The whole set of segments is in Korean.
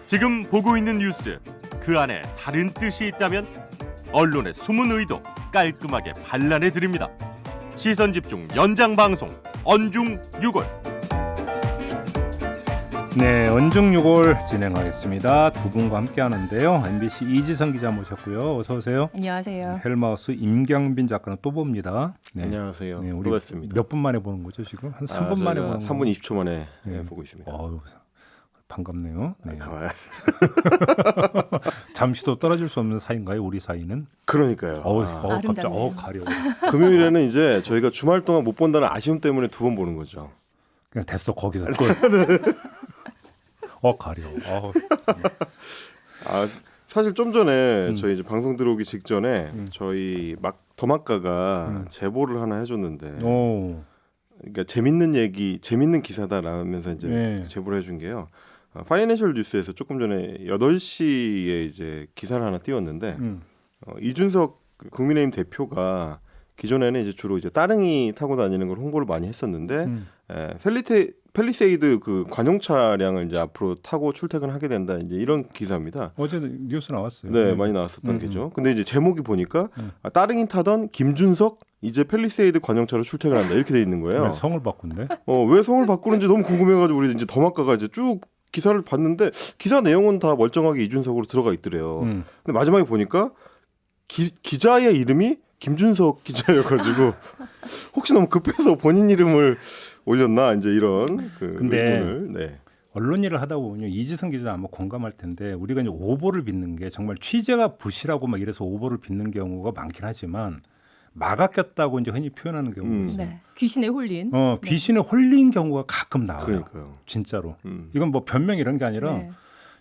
지금 보고 있는 뉴스, 그 안에 다른 뜻이 있다면 언론의 숨은 의도 깔끔하게 반란해 드립니다. 시선 집중 연장 방송 언중 6월. 네, 언중 6월 진행하겠습니다. 두 분과 함께 하는데요. MBC 이지성 기자 모셨고요. 어서 오세요. 안녕하세요. 헬마우스 임경빈 작가는 또 봅니다. 네. 안녕하세요. 네, 우리 또 뵙습니다. 몇 분 만에 보는 거죠 지금? 한 3분 만에 보는 3분 20초 만에 네. 보고 있습니다. 어우, 반갑네요. 네. 아, 잠시도 떨어질 수 없는 사이인가요? 우리 사이는? 그러니까요. 갑자기 아름답네요. 가려. 금요일에는 이제 저희가 주말 동안 못 본다는 아쉬움 때문에 두 번 보는 거죠. 그냥 됐어 거기서 끝. 가려. 사실 좀 전에 저희 이제 방송 들어오기 직전에 저희 더마카가 제보를 하나 해줬는데, 오. 그러니까 재밌는 기사다라면서 이제 네. 제보를 해준 게요. 파이낸셜 뉴스에서 조금 전에 8시에 이제 기사를 하나 띄웠는데, 이준석 국민의힘 대표가 기존에는 이제 주로 이제 따릉이 타고 다니는 걸 홍보를 많이 했었는데, 펠리세이드 그 관용 차량을 이제 앞으로 타고 출퇴근하게 된다, 이제 이런 기사입니다. 어제 뉴스 나왔어요. 네, 많이 나왔었던 게죠. 근데 이제 제목이 보니까 따릉이 타던 김준석 이제 펠리세이드 관용차로 출퇴근한다, 이렇게 돼 있는 거예요. 왜 성을 바꾼대? 왜 성을 바꾸는지 너무 궁금해가지고 우리 이제 더마카가 이제 쭉 기사를 봤는데 기사 내용은 다 멀쩡하게 이준석으로 들어가 있더래요. 근데 마지막에 보니까 기자의 이름이 김준석 기자여가지고 혹시 너무 급해서 본인 이름을 올렸나, 이제 이런 근데 의문을. 네. 언론 일을 하다 보면 이지성 기자 아마 공감할 텐데, 우리가 이제 오보를 빚는 게 정말 취재가 부실하고 막 이래서 오보를 빚는 경우가 많긴 하지만 막아 꼈다고 이제 흔히 표현하는 경우가 있어요. 네. 귀신에 홀린. 귀신에 홀린 경우가 가끔 나와요. 그러니까요. 진짜로. 이건 뭐 변명 이런 게 아니라 네.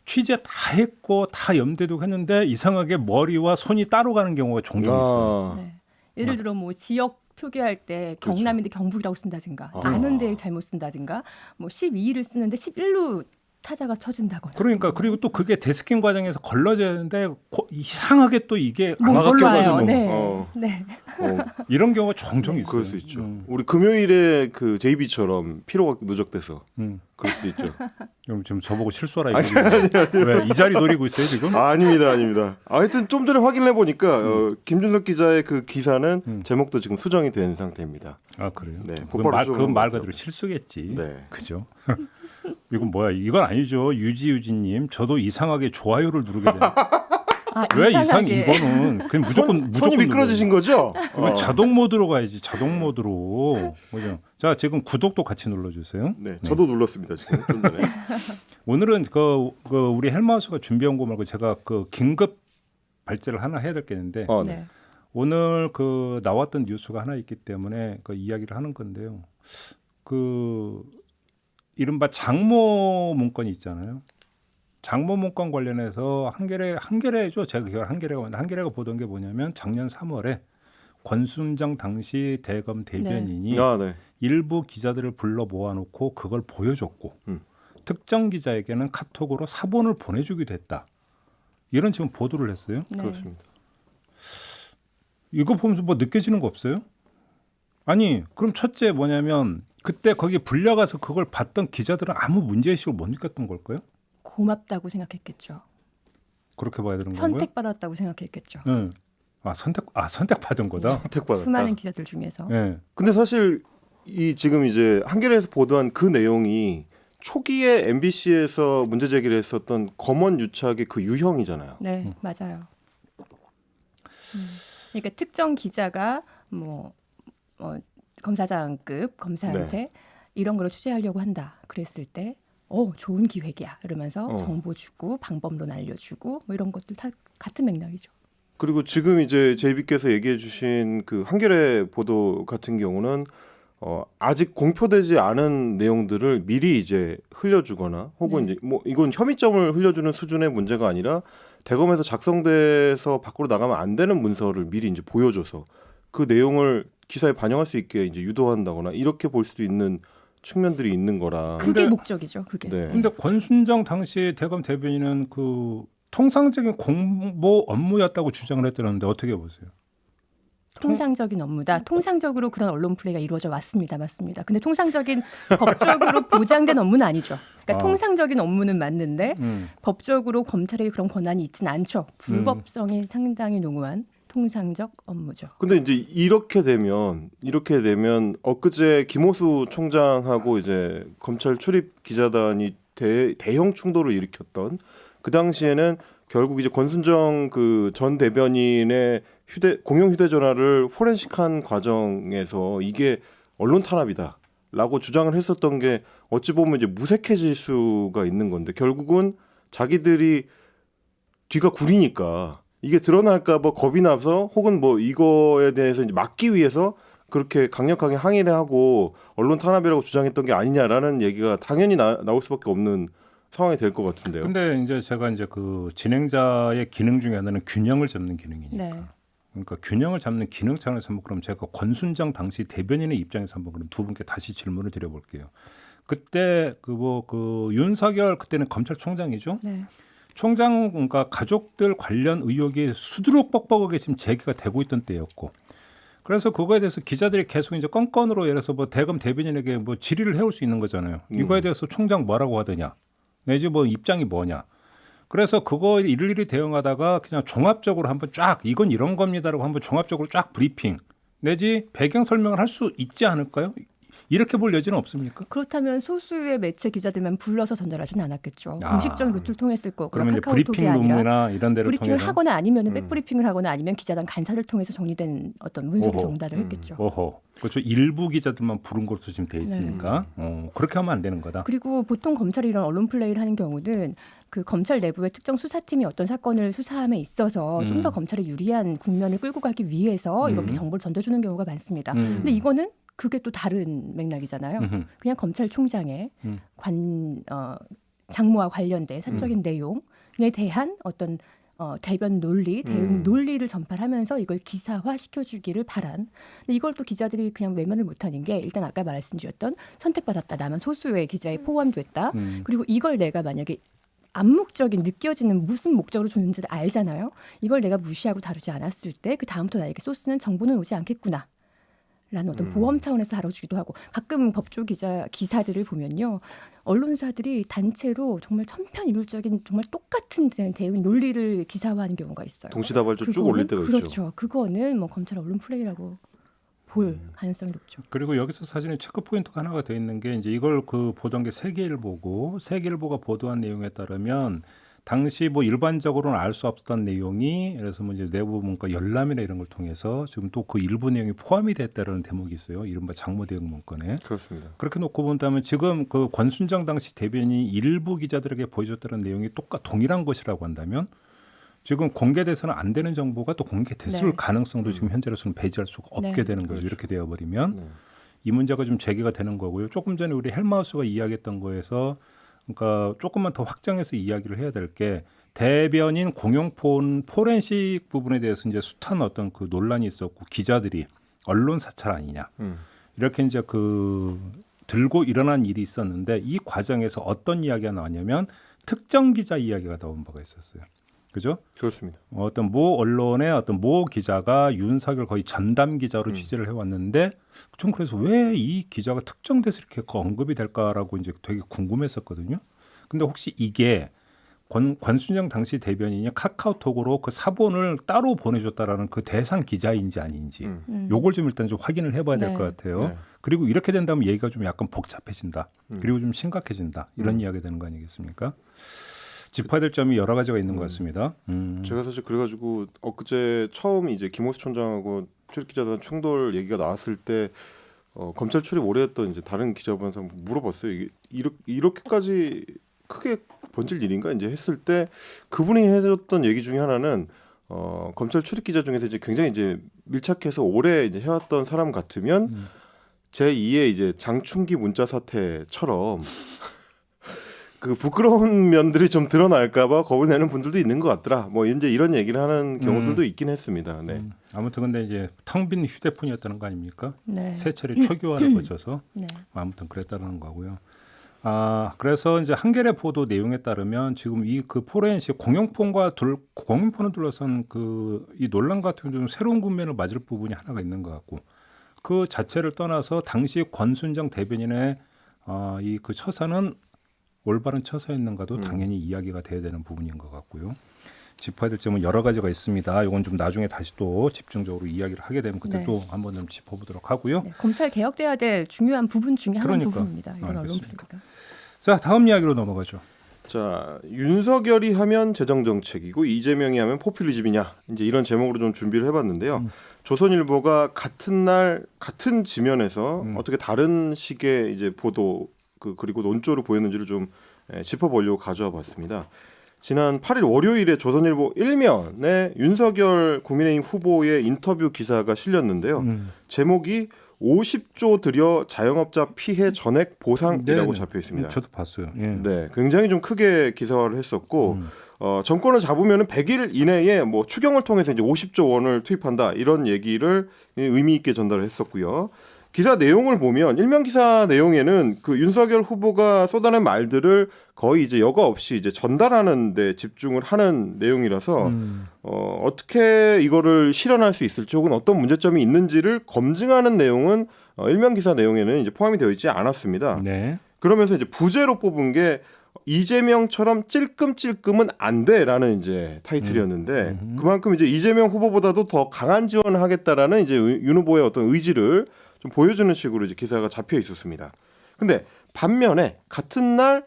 취재 다 했고 다 염두에두고 했는데 이상하게 머리와 손이 따로 가는 경우가 종종 있어요. 네. 예를 들어 뭐 지역 표기할 때 경남인데 경북이라고 쓴다든가, 아는데 잘못 쓴다든가, 뭐 12일을 쓰는데 11로 타자가 쳐진다거나. 그러니까 그리고 또 그게 데스킹 과정에서 걸러져야 하는데 이상하게 또 이게 안 뭐 걸러가지고 몰라요. 네. 어. 네. 이런 경우가 종종 있어요. 그럴 수 있죠. 우리 금요일에 그 JB처럼 피로가 누적돼서 그럴 수도 있죠. 그럼 지금 저보고 실수하라 이거. 왜 이 자리 노리고 있어요 지금? 아닙니다. 하여튼 좀 전에 확인해 보니까 김준석 기자의 그 기사는 제목도 지금 수정이 된 상태입니다. 아 그래요? 네, 그건 말 그대로 실수겠지. 네. 그죠? 이건 뭐야? 이건 아니죠. 유지유지님, 저도 이상하게 좋아요를 누르게 되네. 왜 이거는 그냥 무조건 손이 미끄러지신 거죠? 자동 모드로 가야지. 자동 모드로. 뭐죠? 자, 지금 구독도 같이 눌러주세요. 네, 저도 눌렀습니다 지금 좀 전에. 오늘은 그 우리 헬마우스가 준비한 거 말고 제가 그 긴급 발제를 하나 해야 될 게 있는데, 네. 오늘 그 나왔던 뉴스가 하나 있기 때문에 그 이야기를 하는 건데요. 그 이른바 장모 문건이 있잖아요. 장모 문건 관련해서 한겨레죠. 제가 기억 한겨레가 보던 게 뭐냐면 작년 3월에 권순정 당시 대검 대변인이 네. 일부 기자들을 불러 모아놓고 그걸 보여줬고 특정 기자에게는 카톡으로 사본을 보내주기도 했다. 이런 지금 보도를 했어요. 네. 그렇습니다. 이거 보면서 뭐 느껴지는 거 없어요? 아니, 그럼 첫째 뭐냐면 그때 거기 불려가서 그걸 봤던 기자들은 아무 문제의식을 못 느꼈던 걸까요? 고맙다고 생각했겠죠. 그렇게 봐야 되는 건가요? 선택받았다고 생각했겠죠. 네. 선택받은 거다. 선택받았다. 수많은 기자들 중에서. 네. 근데 사실 지금 이제 한겨레에서 보도한 그 내용이 초기에 MBC에서 문제 제기를 했었던 검언 유착의 그 유형이잖아요. 네, 맞아요. 그러니까 특정 기자가 검사장급 검사한테 이런 걸 취재하려고 한다. 그랬을 때, 좋은 기획이야. 이러면서 정보 주고 방법론 알려주고 뭐 이런 것들 다 같은 맥락이죠. 그리고 지금 이제 JB께서 얘기해주신 그 한겨레 보도 같은 경우는 아직 공표되지 않은 내용들을 미리 이제 흘려주거나 혹은 이제 뭐 이건 혐의점을 흘려주는 수준의 문제가 아니라 대검에서 작성돼서 밖으로 나가면 안 되는 문서를 미리 이제 보여줘서 그 내용을 기사에 반영할 수 있게 이제 유도한다거나 이렇게 볼 수도 있는 측면들이 있는 거라. 그게 목적이죠. 그게. 네. 근데 권순정 당시 대검 대변인은 그 통상적인 공보 업무였다고 주장을 했다는데 어떻게 보세요? 통상적인 업무다. 통상적으로 그런 언론 플레이가 이루어져 왔습니다. 맞습니다. 근데 통상적인 법적으로 보장된 업무는 아니죠. 그러니까 통상적인 업무는 맞는데 음. 법적으로 검찰에 그런 권한이 있지는 않죠. 불법성이 상당히 농후한 통상적 업무죠. 근데 이제 이렇게 되면 엊그제 김호수 총장하고 이제 검찰 출입 기자단이 대형 충돌을 일으켰던 그 당시에는 결국 이제 권순정 그 전 대변인의 공용 휴대전화를 포렌식한 과정에서 이게 언론 탄압이다라고 주장을 했었던 게 어찌 보면 이제 무색해질 수가 있는 건데 결국은 자기들이 뒤가 구리니까 이게 드러날까봐 겁이 나서 혹은 뭐 이거에 대해서 이제 막기 위해서 그렇게 강력하게 항의를 하고 언론 탄압이라고 주장했던 게 아니냐라는 얘기가 당연히 나올 수밖에 없는 상황이 될 것 같은데요. 근데 이제 제가 이제 그 진행자의 기능 중에 하나는 균형을 잡는 기능이니까. 네. 그러니까 균형을 잡는 기능 차원에서 한번 그럼 제가 권순정 당시 대변인의 입장에서 한번 그럼 두 분께 다시 질문을 드려볼게요. 그때 그 윤석열 그때는 검찰총장이죠. 네. 총장과 가족들 관련 의혹이 수두룩 뻑뻑하게 지금 제기가 되고 있던 때였고, 그래서 그거에 대해서 기자들이 계속 이제 건건으로 예를 들어서 뭐 대검 대변인에게 뭐 질의를 해올 수 있는 거잖아요. 이거에 대해서 총장 뭐라고 하더냐, 내지 뭐 입장이 뭐냐. 그래서 그거 일일이 대응하다가 그냥 종합적으로 한번 쫙 이건 이런 겁니다라고 한번 종합적으로 쫙 브리핑 내지 배경 설명을 할 수 있지 않을까요? 이렇게 볼 여지는 없습니까? 그렇다면 소수의 매체 기자들만 불러서 전달하지는 않았겠죠. 아. 공식적인 루트를 통했을 거고요. 그러면 이제 카카오톡이 브리핑 아니라 룸이나 이런 데를 브리핑을 통해서 하거나 아니면 백브리핑을 하거나 아니면 기자단 간사를 통해서 정리된 어떤 문서를 오호. 전달을 했겠죠. 오호. 그렇죠. 일부 기자들만 부른 것으로 지금 돼 있으니까 그렇게 하면 안 되는 거다. 그리고 보통 검찰이 이런 언론 플레이를 하는 경우는 그 검찰 내부의 특정 수사팀이 어떤 사건을 수사함에 있어서 좀 더 검찰에 유리한 국면을 끌고 가기 위해서 이렇게 정보를 전해주는 경우가 많습니다. 근데 이거는 그게 또 다른 맥락이잖아요. 그냥 검찰총장의 장모와 관련된 사적인 내용에 대한 어떤 대변 논리, 대응 논리를 전파하면서 이걸 기사화 시켜주기를 바란. 근데 이걸 또 기자들이 그냥 외면을 못하는 게 일단 아까 말씀드렸던 선택받았다. 나만 소수의 기자에 포함됐다. 그리고 이걸 내가 만약에 암묵적인 느껴지는 무슨 목적으로 주는지를 알잖아요. 이걸 내가 무시하고 다루지 않았을 때 그 다음부터 나에게 소스는 정보는 오지 않겠구나. 라는 어떤 보험 차원에서 다뤄주기도 하고 가끔 법조 기사들을 보면요. 언론사들이 단체로 정말 천편일률적인 정말 똑같은 대응 논리를 기사화하는 경우가 있어요. 동시다발적 쭉 올릴 때가 있죠. 그렇죠. 그거는 뭐 검찰 언론 플레이라고 볼 가능성이 높죠. 그리고 여기서 사실은 체크 포인트가 하나가 돼 있는 게 이제 이걸 그 보던 게 세계일보가 보도한 내용에 따르면 당시 뭐 일반적으로는 알 수 없었던 내용이 그래서 뭐 이제 내부 문건 열람이나 이런 걸 통해서 지금 또 그 일부 내용이 포함이 됐다라는 대목이 있어요. 이른바 장모 대응 문건에. 그렇습니다. 그렇게 놓고 본다면 지금 그 권순정 당시 대변인이 일부 기자들에게 보여줬다는 내용이 동일한 것이라고 한다면 지금 공개돼서는 안 되는 정보가 또 공개됐을 가능성도 지금 현재로서는 배제할 수가 없게 되는 거죠. 이렇게 되어버리면 이 문제가 좀 제기가 되는 거고요. 조금 전에 우리 헬마우스가 이야기했던 거에서 그러니까 조금만 더 확장해서 이야기를 해야 될 게 대변인 공용폰 포렌식 부분에 대해서 이제 숱한 어떤 그 논란이 있었고 기자들이 언론 사찰 아니냐 이렇게 이제 그 들고 일어난 일이 있었는데 이 과정에서 어떤 이야기가 나왔냐면 특정 기자 이야기가 나온 바가 있었어요. 그죠? 그렇습니다. 어떤 모 언론의 어떤 모 기자가 윤석열 거의 전담 기자로 취재를 해왔는데 좀 그래서 왜 이 기자가 특정돼서 이렇게 언급이 될까라고 이제 되게 궁금했었거든요. 근데 혹시 이게 권순정 당시 대변인이 카카오톡으로 그 사본을 따로 보내줬다라는 그 대상 기자인지 아닌지 요걸 좀 일단 좀 확인을 해봐야 될 것 같아요. 네. 그리고 이렇게 된다면 얘기가 좀 약간 복잡해진다. 그리고 좀 심각해진다. 이런 이야기가 되는 거 아니겠습니까? 짚어야 될 점이 여러 가지가 있는 것 같습니다. 제가 사실 그래가지고 엊그제 처음 이제 김호수 총장하고 출입기자단 충돌 얘기가 나왔을 때 검찰 출입 오래 했던 이제 다른 기자분한테 물어봤어요. 이게 이렇게까지 크게 번질 일인가 이제 했을 때 그분이 해줬던 얘기 중에 하나는 검찰 출입 기자 중에서 이제 굉장히 이제 밀착해서 오래 이제 해왔던 사람 같으면 제2의 이제 장충기 문자 사태처럼 그 부끄러운 면들이 좀 드러날까봐 겁을 내는 분들도 있는 것 같더라. 뭐 이제 이런 얘기를 하는 경우들도 있긴 했습니다. 네. 아무튼 근데 이제 텅 빈 휴대폰이었다는 거 아닙니까? 네. 세 차례 초기화를 거쳐서 네. 아무튼 그랬다는 거고요. 그래서 이제 한겨레 보도 내용에 따르면 지금 이 그 포렌식 공용폰을 둘러싼 그 이 논란 같은 좀 새로운 국면을 맞을 부분이 하나가 있는 것 같고 그 자체를 떠나서 당시 권순정 대변인의 이 그 처사는 올바른 처사였는가도 당연히 이야기가 돼야 되는 부분인 것 같고요. 짚어야 될 점은 여러 가지가 있습니다. 이건 좀 나중에 다시 또 집중적으로 이야기를 하게 되면 그때 네. 또 한번 좀 짚어보도록 하고요. 네, 검찰 개혁돼야 될 중요한 부분 중에 하나인 그러니까. 부분입니다. 이건 알겠습니다. 언론입니다. 자, 다음 이야기로 넘어가죠. 자, 윤석열이 하면 재정정책이고 이재명이 하면 포퓰리즘이냐, 이제 이런 제목으로 좀 준비를 해봤는데요. 조선일보가 같은 날 같은 지면에서 어떻게 다른 식의 이제 보도 그리고 논조를 보였는지를 좀 짚어보려고 가져와봤습니다. 지난 8일 월요일에 조선일보 1면에 윤석열 국민의힘 후보의 인터뷰 기사가 실렸는데요. 제목이 50조 들여 자영업자 피해 전액 보상이라고 잡혀 있습니다. 저도 봤어요. 예. 네, 굉장히 좀 크게 기사화를 했었고 정권을 잡으면은 100일 이내에 뭐 추경을 통해서 이제 50조 원을 투입한다 이런 얘기를 의미 있게 전달을 했었고요. 기사 내용을 보면 일면 기사 내용에는 그 윤석열 후보가 쏟아낸 말들을 거의 이제 여과 없이 이제 전달하는 데 집중을 하는 내용이라서 어떻게 이거를 실현할 수 있을지 혹은 어떤 문제점이 있는지를 검증하는 내용은 일면 기사 내용에는 이제 포함이 되어 있지 않았습니다. 네. 그러면서 이제 부제로 뽑은 게 이재명처럼 찔끔찔끔은 안 돼라는 이제 타이틀이었는데 그만큼 이제 이재명 후보보다도 더 강한 지원을 하겠다라는 이제 윤 후보의 어떤 의지를 좀 보여주는 식으로 이제 기사가 잡혀 있었습니다. 근데 반면에 같은 날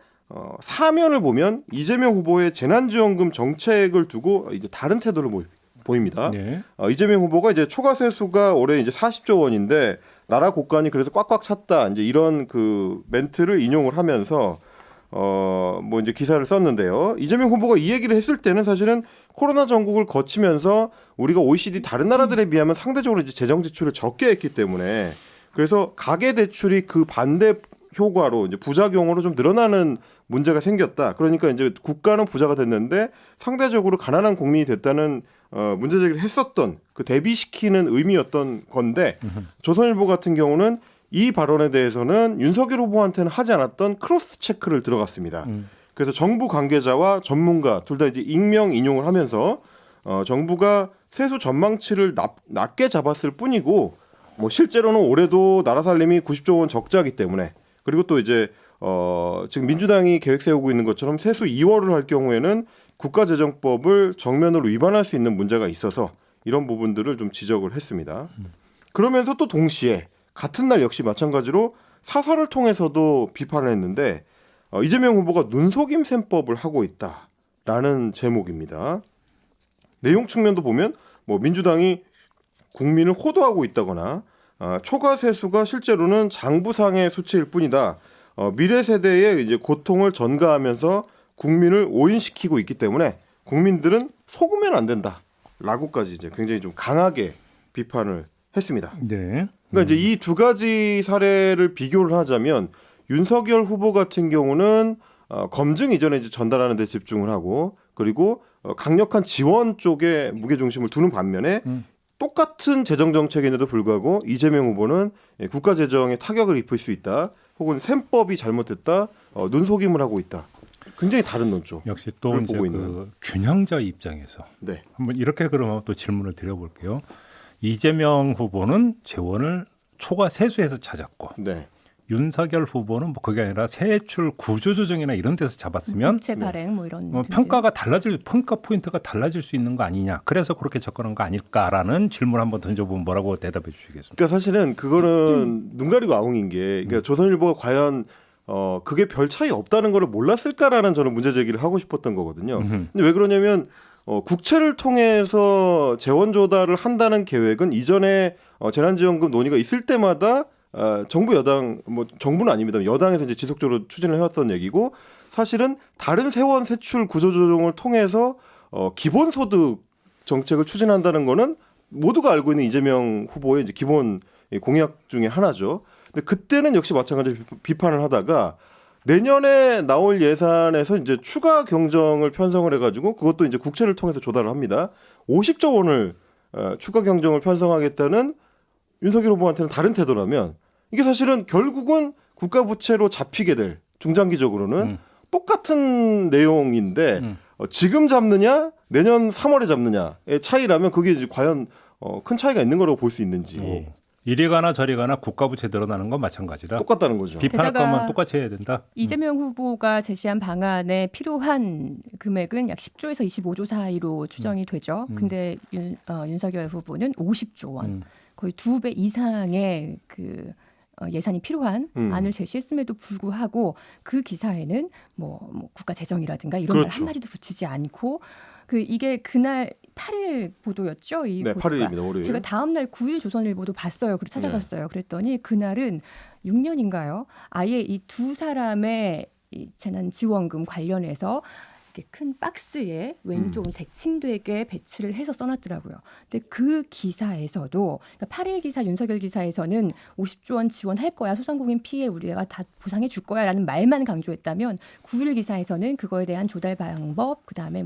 사면을 보면 이재명 후보의 재난지원금 정책을 두고 이제 다른 태도를 보입니다. 네. 이재명 후보가 이제 초과 세수가 올해 이제 40조 원인데 나라 곳간이 그래서 꽉꽉 찼다 이제 이런 그 멘트를 인용을 하면서 뭐 이제 기사를 썼는데요. 이재명 후보가 이 얘기를 했을 때는 사실은 코로나 전국을 거치면서 우리가 OECD 다른 나라들에 비하면 상대적으로 이제 재정 지출을 적게 했기 때문에 그래서 가계 대출이 그 반대 효과로 이제 부작용으로 좀 늘어나는 문제가 생겼다. 그러니까 이제 국가는 부자가 됐는데 상대적으로 가난한 국민이 됐다는 문제 제기를 했었던 그 대비시키는 의미였던 건데 조선일보 같은 경우는 이 발언에 대해서는 윤석열 후보한테는 하지 않았던 크로스 체크를 들어갔습니다. 그래서 정부 관계자와 전문가 둘 다 이제 익명 인용을 하면서 정부가 세수 전망치를 낮게 잡았을 뿐이고 뭐 실제로는 올해도 나라 살림이 90조 원 적자이기 때문에 그리고 또 이제 지금 민주당이 계획 세우고 있는 것처럼 세수 2월을 할 경우에는 국가재정법을 정면으로 위반할 수 있는 문제가 있어서 이런 부분들을 좀 지적을 했습니다. 그러면서 또 동시에 같은 날 역시 마찬가지로 사설을 통해서도 비판을 했는데 이재명 후보가 눈속임 셈법을 하고 있다라는 제목입니다. 내용 측면도 보면 뭐 민주당이 국민을 호도하고 있다거나 초과 세수가 실제로는 장부상의 수치일 뿐이다. 미래 세대의 이제 고통을 전가하면서 국민을 오인시키고 있기 때문에 국민들은 속으면 안 된다라고까지 이제 굉장히 좀 강하게 비판을 했습니다. 네. 그러니까 이제 이 두 가지 사례를 비교를 하자면 윤석열 후보 같은 경우는 검증 이전에 이제 전달하는 데 집중을 하고 그리고 강력한 지원 쪽에 무게 중심을 두는 반면에 똑같은 재정 정책인데도 불구하고 이재명 후보는 국가 재정에 타격을 입힐 수 있다. 혹은 셈법이 잘못됐다. 눈속임을 하고 있다. 굉장히 다른 논조. 역시 또 이제 그 균형자 입장에서 네. 한번 이렇게 그러면 또 질문을 드려볼게요. 이재명 후보는 재원을 초과 세수해서 찾았고 네. 윤석열 후보는 뭐 그게 아니라 세출 구조조정이나 이런 데서 잡았으면 국채 발행 뭐 이런 평가 포인트가 달라질 수 있는 거 아니냐. 그래서 그렇게 접근한 거 아닐까라는 질문 한번 던져보면 뭐라고 대답해 주시겠습니까? 그러니까 사실은 그거는 눈 가리고 아웅인 게 그러니까 조선일보가 과연 그게 별 차이 없다는 걸 몰랐을까라는 저는 문제 제기를 하고 싶었던 거거든요. 근데 왜 그러냐면 국채를 통해서 재원 조달을 한다는 계획은 이전에 재난지원금 논의가 있을 때마다 정부 여당 뭐 정부는 아닙니다. 여당에서 이제 지속적으로 추진을 해왔던 얘기고 사실은 다른 세원 세출 구조조정을 통해서 기본소득 정책을 추진한다는 거는 모두가 알고 있는 이재명 후보의 이제 기본 공약 중에 하나죠. 근데 그때는 역시 마찬가지로 비판을 하다가 내년에 나올 예산에서 이제 추가 경정을 편성을 해가지고 그것도 이제 국채를 통해서 조달을 합니다. 50조 원을 추가 경정을 편성하겠다는 윤석열 후보한테는 다른 태도라면 이게 사실은 결국은 국가 부채로 잡히게 될 중장기적으로는 똑같은 내용인데 지금 잡느냐 내년 3월에 잡느냐의 차이라면 그게 이제 과연 큰 차이가 있는 거라고 볼 수 있는지 이리 가나 저리 가나 국가부채 늘어나는 건 마찬가지다. 똑같다는 거죠. 비판할 게다가 것만 똑같이 해야 된다. 이재명 후보가 제시한 방안에 필요한 금액은 약 10조에서 25조 사이로 추정이 되죠. 근데 윤석열 후보는 50조 원, 거의 2배 이상의 그 예산이 필요한 안을 제시했음에도 불구하고 그 기사에는 뭐 국가 재정이라든가 이런 말 그렇죠. 한마디도 붙이지 않고 이게 그날 8일 보도였죠. 이 네, 보도가. 8일입니다. 월요일. 제가 다음 날 9일 조선일보도 봤어요. 그리고 찾아봤어요. 그랬더니 그날은 6년인가요? 아예 이 두 사람의 이 재난지원금 관련해서 이렇게 큰 박스에 왼쪽은 대칭되게 배치를 해서 써놨더라고요. 근데 그 기사에서도 그러니까 8일 기사 윤석열 기사에서는 50조 원 지원할 거야. 소상공인 피해 우리가 다 보상해 줄 거야라는 말만 강조했다면 9일 기사에서는 그거에 대한 조달 방법 그다음에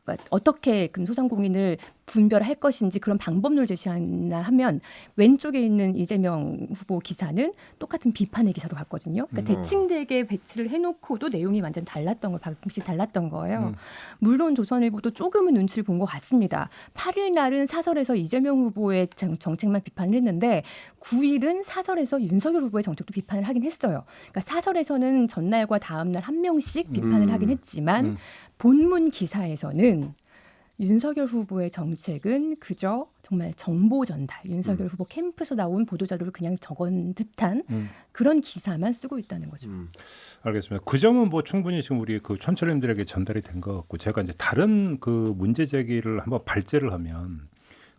그러니까 어떻게 그 소상공인을 분별할 것인지 그런 방법론을 제시하나 하면 왼쪽에 있는 이재명 후보 기사는 똑같은 비판의 기사로 갔거든요. 그러니까 대칭되게 배치를 해놓고도 내용이 완전 달랐던 거, 방식이 달랐던 거예요. 물론 조선일보도 조금은 눈치를 본 것 같습니다. 8일 날은 사설에서 이재명 후보의 정책만 비판을 했는데 9일은 사설에서 윤석열 후보의 정책도 비판을 하긴 했어요. 그러니까 사설에서는 전날과 다음날 한 명씩 비판을 하긴 했지만 본문 기사에서는 윤석열 후보의 정책은 그저 정말 정보 전달, 윤석열 후보 캠프에서 나온 보도자료를 그냥 적은 듯한 그런 기사만 쓰고 있다는 거죠. 알겠습니다. 그 점은 뭐 충분히 지금 우리 그 촌철님들에게 전달이 된 것 같고 제가 이제 다른 그 문제 제기를 한번 발제를 하면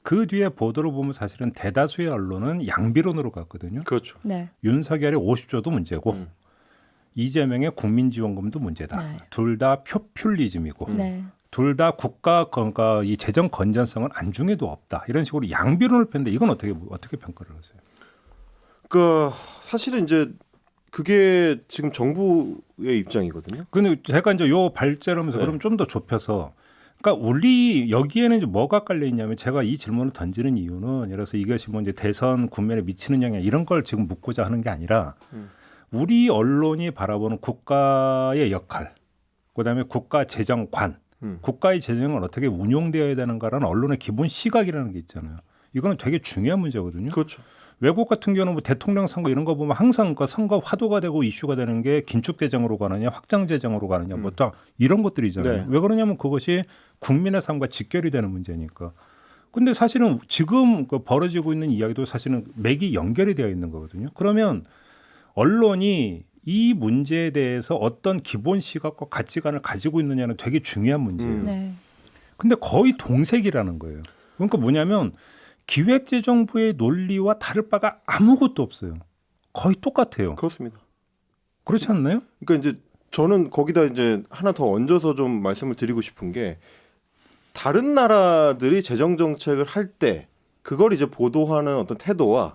그 뒤에 보도를 보면 사실은 대다수의 언론은 양비론으로 갔거든요. 그렇죠. 네. 윤석열의 50조도 문제고 이재명의 국민지원금도 문제다. 네. 둘 다 표퓰리즘이고 네. 둘 다 국가 그러니까 이 재정 건전성은 안중에도 없다. 이런 식으로 양비론을 폈는데 이건 어떻게 평가를 하세요? 그러니까 사실은 이제 그게 지금 정부의 입장이거든요. 근데 제가 이제 요 발제를 하면서 네. 그럼 좀 더 좁혀서 그러니까 우리 여기에는 이제 뭐가 깔려 있냐면 제가 이 질문을 던지는 이유는 예를 들어서 이것이 뭐 이제 대선 국면에 미치는 영향 이런 걸 지금 묻고자 하는 게 아니라 우리 언론이 바라보는 국가의 역할, 그다음에 국가 재정관, 국가의 재정은 어떻게 운용되어야 되는가라는 언론의 기본 시각이라는 게 있잖아요. 이거는 되게 중요한 문제거든요. 그렇죠. 외국 같은 경우는 뭐 대통령 선거 이런 거 보면 항상 그 선거 화두가 되고 이슈가 되는 게 긴축 재정으로 가느냐, 확장 재정으로 가느냐, 뭐 다 이런 것들이잖아요. 네. 왜 그러냐면 그것이 국민의 삶과 직결이 되는 문제니까. 근데 사실은 지금 그 벌어지고 있는 이야기도 사실은 맥이 연결이 되어 있는 거거든요. 그러면 언론이 이 문제에 대해서 어떤 기본 시각과 가치관을 가지고 있느냐는 되게 중요한 문제예요. 네. 근데 거의 동색이라는 거예요. 그러니까 뭐냐면 기획재정부의 논리와 다를 바가 아무것도 없어요. 거의 똑같아요. 그렇습니다. 그렇지 않나요? 그러니까 이제 저는 거기다 이제 하나 더 얹어서 좀 말씀을 드리고 싶은 게 다른 나라들이 재정 정책을 할 때 그걸 이제 보도하는 어떤 태도와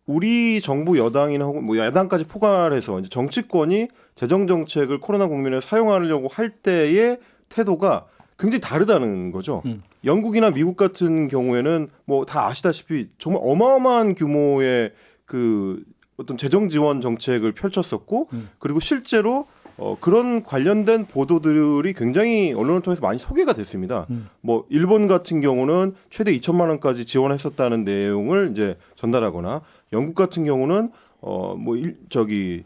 우리 정부 여당이나 혹은 뭐 야당까지 포괄해서 이제 정치권이 재정 정책을 코로나 국면에 사용하려고 할 때의 태도가 굉장히 다르다는 거죠. 영국이나 미국 같은 경우에는 뭐 다 아시다시피 정말 어마어마한 규모의 그 어떤 재정 지원 정책을 펼쳤었고 그리고 실제로 그런 관련된 보도들이 굉장히 언론을 통해서 많이 소개가 됐습니다. 뭐 일본 같은 경우는 최대 2천만 원까지 지원했었다는 내용을 이제 전달하거나 영국 같은 경우는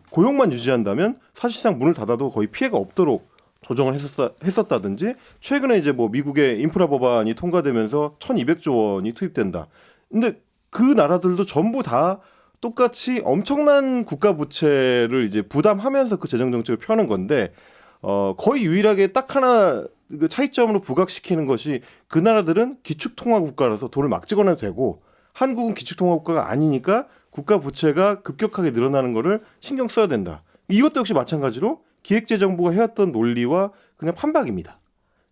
고용만 유지한다면 사실상 문을 닫아도 거의 피해가 없도록 조정을 했었다든지 최근에 이제 뭐 미국의 인프라 법안이 통과되면서 1,200조 원이 투입된다. 근데 그 나라들도 전부 다 똑같이 엄청난 국가 부채를 이제 부담하면서 그 재정 정책을 펴는 건데 거의 유일하게 딱 하나 그 차이점으로 부각시키는 것이 그 나라들은 기축통화 국가라서 돈을 막 찍어내도 되고 한국은 기축통화 국가가 아니니까 국가 부채가 급격하게 늘어나는 거를 신경 써야 된다. 이것도 역시 마찬가지로 기획재정부가 해왔던 논리와 그냥 판박입니다.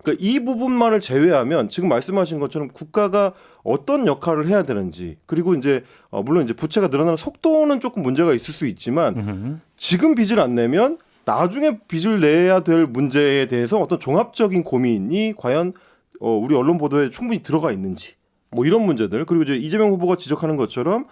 그러니까 이 부분만을 제외하면 지금 말씀하신 것처럼 국가가 어떤 역할을 해야 되는지 그리고 이제 물론 이제 부채가 늘어나는 속도는 조금 문제가 있을 수 있지만 지금 빚을 안 내면 나중에 빚을 내야 될 문제에 대해서 어떤 종합적인 고민이 과연 우리 언론 보도에 충분히 들어가 있는지 뭐 이런 문제들 그리고 이제 이재명 후보가 지적하는 것처럼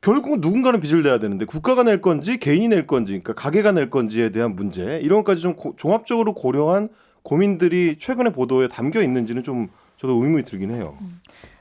결국은 누군가는 빚을 내야 되는데 국가가 낼 건지 개인이 낼 건지 그러니까 가게가 낼 건지에 대한 문제 이런 것까지 좀 종합적으로 고려한 고민들이 최근의 보도에 담겨 있는지는 좀 저도 의문이 들긴 해요.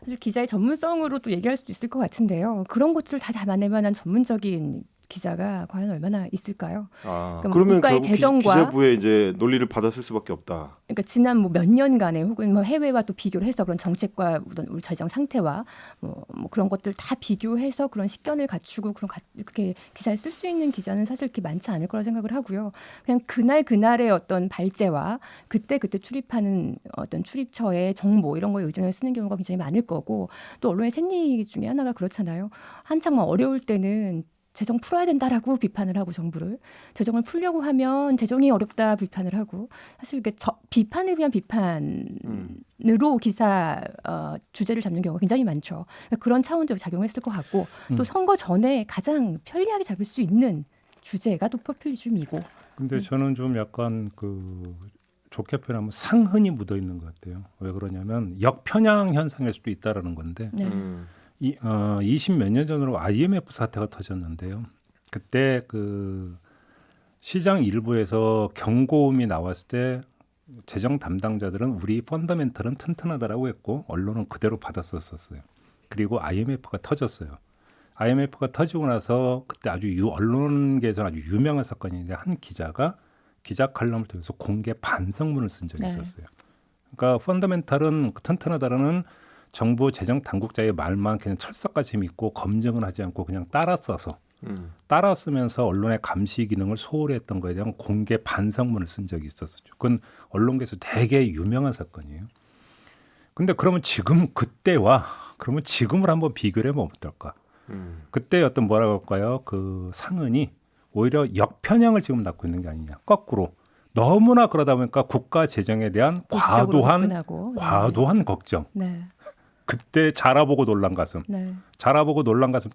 사실 기자의 전문성으로 또 얘기할 수도 있을 것 같은데요. 그런 것들을 다 담아낼 만한 전문적인 기자가 과연 얼마나 있을까요? 아, 그럼 그러면 국가의 결국 재정과 기자부의 이제 논리를 받았을 수밖에 없다. 그러니까 지난 뭐 몇 년간의 혹은 뭐 해외와 또 비교를 해서 그런 정책과 어떤 우리 재정 상태와 뭐 그런 것들 다 비교해서 그런 식견을 갖추고 그렇게 기사를 쓸 수 있는 기자는 사실 그렇게 많지 않을 거라 생각을 하고요. 그냥 그날의 어떤 발제와 그때 출입하는 어떤 출입처의 정보 이런 거에 의존해서 쓰는 경우가 굉장히 많을 거고 또 언론의 생리 중에 하나가 그렇잖아요. 한창 어려울 때는 재정 풀어야 된다라고 비판을 하고 정부를 재정을 풀려고 하면 재정이 어렵다 비판을 하고 사실 이게 비판을 위한 비판으로 기사 주제를 잡는 경우가 굉장히 많죠. 그러니까 그런 차원대로 작용했을 것 같고 또 선거 전에 가장 편리하게 잡을 수 있는 주제가 또 포퓰리즘이고. 근데 저는 좀 약간 좋게 표현하면 상흔이 묻어 있는 것 같아요. 왜 그러냐면 역편향 현상일 수도 있다라는 건데. 네. 20몇 년 전으로 IMF 사태가 터졌는데요. 그때 시장 일부에서 경고음이 나왔을 때 재정 담당자들은 우리 펀더멘털은 튼튼하다라고 했고 언론은 그대로 받았었어요. 그리고 IMF가 터졌어요. IMF가 터지고 나서 그때 언론계에서는 아주 유명한 사건인데 한 기자가 기자 칼럼을 통해서 공개 반성문을 쓴 적이 있었어요. 그러니까 펀더멘털은 튼튼하다라는 정부 재정 당국자의 말만 그냥 철석같이 믿고 검증은 하지 않고 그냥 따라 쓰면서 언론의 감시 기능을 소홀히 했던 거에 대한 공개 반성문을 쓴 적이 있었죠. 그건 언론계에서 되게 유명한 사건이에요. 근데 그러면 지금을 한번 비교를 해보면 어떨까? 그때 어떤 뭐라고 할까요? 상흔이 오히려 역편향을 지금 낳고 있는 게 아니냐. 거꾸로 너무나 그러다 보니까 국가 재정에 대한 과도한 걱정. 네. 그때 자라보고 놀란 가슴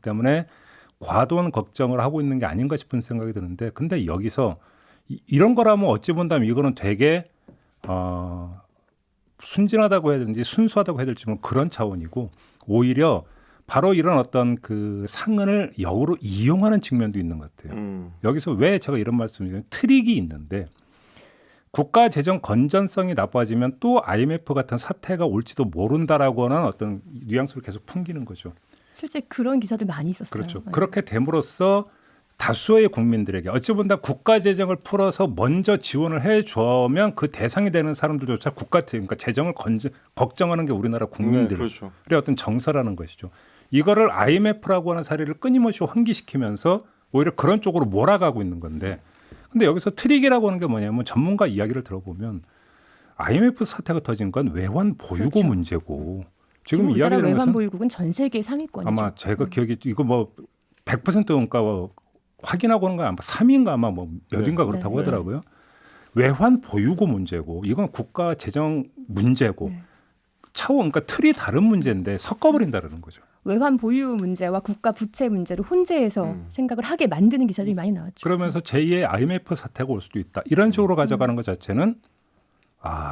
때문에 과도한 걱정을 하고 있는 게 아닌가 싶은 생각이 드는데 근데 여기서 이런 거라면 어찌 본다면 이거는 되게 순진하다고 해야 되는지 순수하다고 해야 될지 모르는 그런 차원이고 오히려 바로 이런 어떤 상흔을 역으로 이용하는 측면도 있는 것 같아요. 여기서 왜 제가 이런 말씀을 드리냐면 트릭이 있는데 국가 재정 건전성이 나빠지면 또 IMF 같은 사태가 올지도 모른다라고 하는 어떤 뉘앙스를 계속 풍기는 거죠. 실제 그런 기사들 많이 있었어요. 그렇죠. 그렇게 됨으로써 다수의 국민들에게 어찌 보면 국가 재정을 풀어서 먼저 지원을 해주면 그 대상이 되는 사람들조차 그러니까 재정을 걱정하는 게 우리나라 국민들의 어떤 정서라는 것이죠. 이거를 IMF라고 하는 사례를 끊임없이 환기시키면서 오히려 그런 쪽으로 몰아가고 있는 건데 근데 여기서 트릭이라고 하는 게 뭐냐면 전문가 이야기를 들어보면 IMF 사태가 터진 건 외환 보유고 문제고 지금 우리나라 이야기 들으면서 외환 보유국은 전 세계 상위권이죠. 아마 제가 기억이 이거 100% 그러니까 확인하고 하는 건 아마 3위인가 아마 몇인가 그렇다고 하더라고요. 외환 보유고 문제고 이건 국가 재정 문제고 차원 그러니까 틀이 다른 문제인데 섞어버린다는 거죠. 외환 보유 문제와 국가 부채 문제를 혼재해서 생각을 하게 만드는 기사들이 많이 나왔죠. 그러면서 제2의 IMF 사태가 올 수도 있다. 이런 식으로 가져가는 것 자체는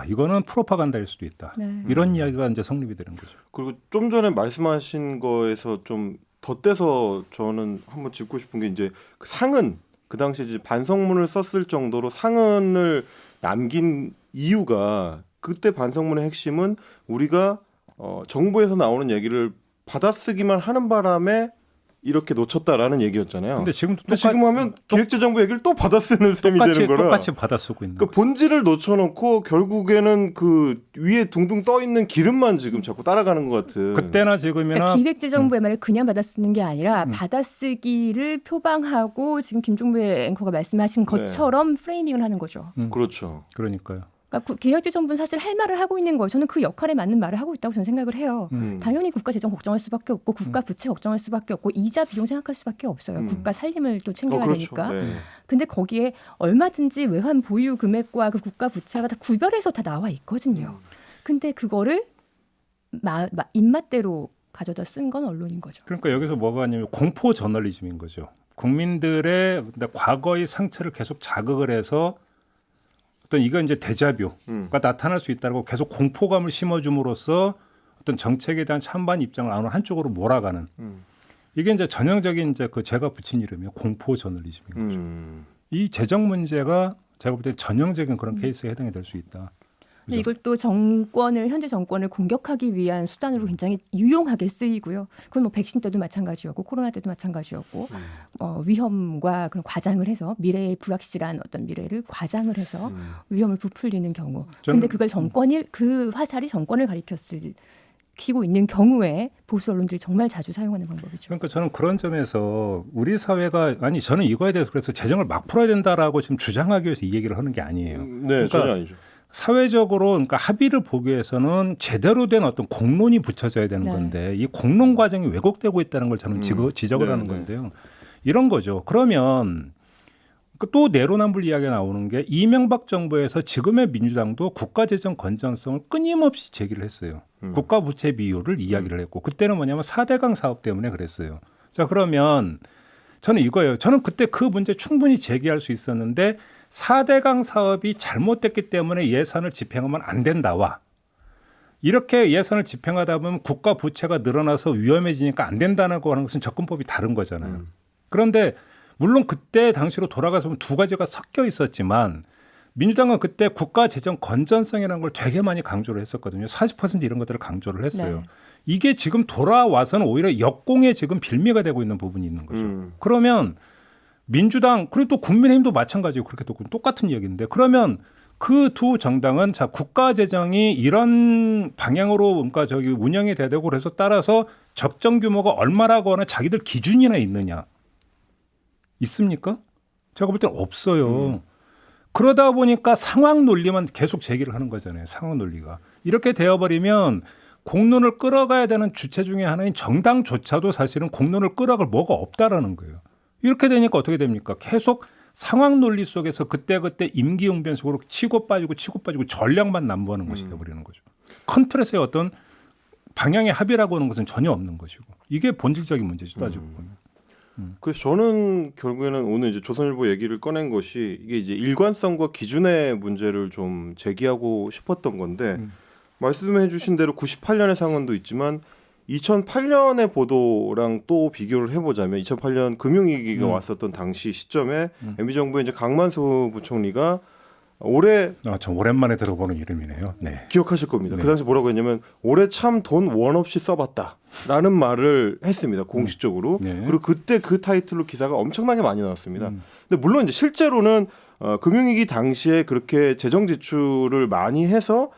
이거는 프로파간다일 수도 있다. 이런 이야기가 이제 성립이 되는 거죠. 그리고 좀 전에 말씀하신 거에서 좀 덧대서 저는 한번 짚고 싶은 게 이제 상흔 그 당시에 이제 반성문을 썼을 정도로 상흔을 남긴 이유가 그때 반성문의 핵심은 우리가 정부에서 나오는 얘기를 받아쓰기만 하는 바람에 이렇게 놓쳤다라는 얘기였잖아요. 근데 지금 하면 기획재정부 얘기를 또 받아쓰는 셈이 되는 거라 똑같이 받아쓰고 있는 거예요. 본질을 놓쳐놓고 결국에는 그 위에 둥둥 떠 있는 기름만 지금 자꾸 따라가는 것 같은. 그때나 지금이나 그러니까 기획재정부의 말을 그냥 받아쓰는 게 아니라 받아쓰기를 표방하고 지금 김종배 앵커가 말씀하신 것처럼 프레이밍을 하는 거죠. 그렇죠. 그러니까요. 그러니까 기획재정부는 사실 할 말을 하고 있는 거예요. 저는 그 역할에 맞는 말을 하고 있다고 저는 생각을 해요. 당연히 국가 재정 걱정할 수밖에 없고 국가 부채 걱정할 수밖에 없고 이자 비용 생각할 수밖에 없어요. 국가 살림을 또 챙겨야 되니까. 근데 거기에 얼마든지 외환 보유 금액과 그 국가 부채가 다 구별해서 다 나와 있거든요. 근데 그거를 입맛대로 가져다 쓴 건 언론인 거죠. 그러니까 여기서 뭐가 아니면 공포 저널리즘인 거죠. 국민들의 과거의 상처를 계속 자극을 해서 어떤 이건 이제 데자뷰가 나타날 수 있다고 계속 공포감을 심어줌으로써 어떤 정책에 대한 찬반 입장을 어느 한쪽으로 몰아가는 이게 이제 전형적인 이제 제가 붙인 이름이 공포 저널리즘인 거죠. 이 재정 문제가 제가 볼 때 전형적인 그런 케이스에 해당이 될 수 있다. 근데 이걸 또 현재 정권을 공격하기 위한 수단으로 굉장히 유용하게 쓰이고요. 그건 뭐 백신 때도 마찬가지였고 코로나 때도 마찬가지였고 위험과 그런 과장을 해서 미래의 불확실한 어떤 미래를 과장을 해서 위험을 부풀리는 경우. 그런데 그걸 그 화살이 정권을 가리키고 있는 경우에 보수 언론들이 정말 자주 사용하는 방법이죠. 그러니까 저는 그런 점에서 우리 사회가 저는 이거에 대해서 그래서 재정을 막 풀어야 된다라고 지금 주장하기 위해서 이 얘기를 하는 게 아니에요. 네, 그러니까 전혀 아니죠. 사회적으로 그러니까 합의를 보기 위해서는 제대로 된 어떤 공론이 붙여져야 되는 네. 건데 이 공론 과정이 왜곡되고 있다는 걸 저는 지적을 네, 하는 네. 건데요. 이런 거죠. 그러면 또 내로남불 이야기가 나오는 게 이명박 정부에서 지금의 민주당도 국가재정 건전성을 끊임없이 제기를 했어요. 국가 부채 비율을 이야기를 했고 그때는 뭐냐면 4대강 사업 때문에 그랬어요. 자 그러면 저는 이거예요. 저는 그때 그 문제 충분히 제기할 수 있었는데 4대강 사업이 잘못됐기 때문에 예산을 집행하면 안 된다와 이렇게 예산을 집행하다 보면 국가 부채가 늘어나서 위험해지니까 안 된다고 하는 것은 접근법이 다른 거잖아요. 그런데 물론 그때 당시로 돌아가서 보면 두 가지가 섞여 있었지만 민주당은 그때 국가 재정 건전성이라는 걸 되게 많이 강조를 했었거든요. 40% 이런 것들을 강조를 했어요. 네. 이게 지금 돌아와서는 오히려 역공에 지금 빌미가 되고 있는 부분이 있는 거죠. 그러면 민주당 그리고 또 국민의힘도 마찬가지고 그렇게 똑같은 얘기인데 그러면 그 두 정당은 자 국가 재정이 이런 방향으로 그러니까 운영이 돼야 되고 그래서 따라서 적정 규모가 얼마라고 하는 자기들 기준이나 있느냐 있습니까? 제가 볼 때는 없어요. 그러다 보니까 상황 논리만 계속 제기를 하는 거잖아요. 상황 논리가 이렇게 되어버리면 공론을 끌어가야 되는 주체 중에 하나인 정당조차도 사실은 공론을 끌어갈 뭐가 없다라는 거예요. 이렇게 되니까 어떻게 됩니까? 계속 상황 논리 속에서 그때그때 임기응변 속으로 치고 빠지고 전략만 남부하는 것이 되어버리는 거죠. 컨트롤의 어떤 방향의 합의라고 하는 것은 전혀 없는 것이고 이게 본질적인 문제죠. 따지고 보면. 그래서 저는 결국에는 오늘 이제 조선일보 얘기를 꺼낸 것이 이게 이제 일관성과 기준의 문제를 좀 제기하고 싶었던 건데 말씀해주신 대로 98년의 상황도 있지만 2008년의 보도랑 또 비교를 해보자면 2008년 금융위기가 왔었던 당시 시점에 MB 정부의 이제 강만수 부총리가 올해 참 오랜만에 들어보는 이름이네요. 네. 기억하실 겁니다. 네. 그 당시 뭐라고 했냐면 올해 참 돈 원 없이 써봤다라는 말을 했습니다. 공식적으로. 네. 그리고 그때 그 타이틀로 기사가 엄청나게 많이 나왔습니다. 근데 물론 이제 실제로는 금융위기 당시에 그렇게 재정 지출을 많이 해서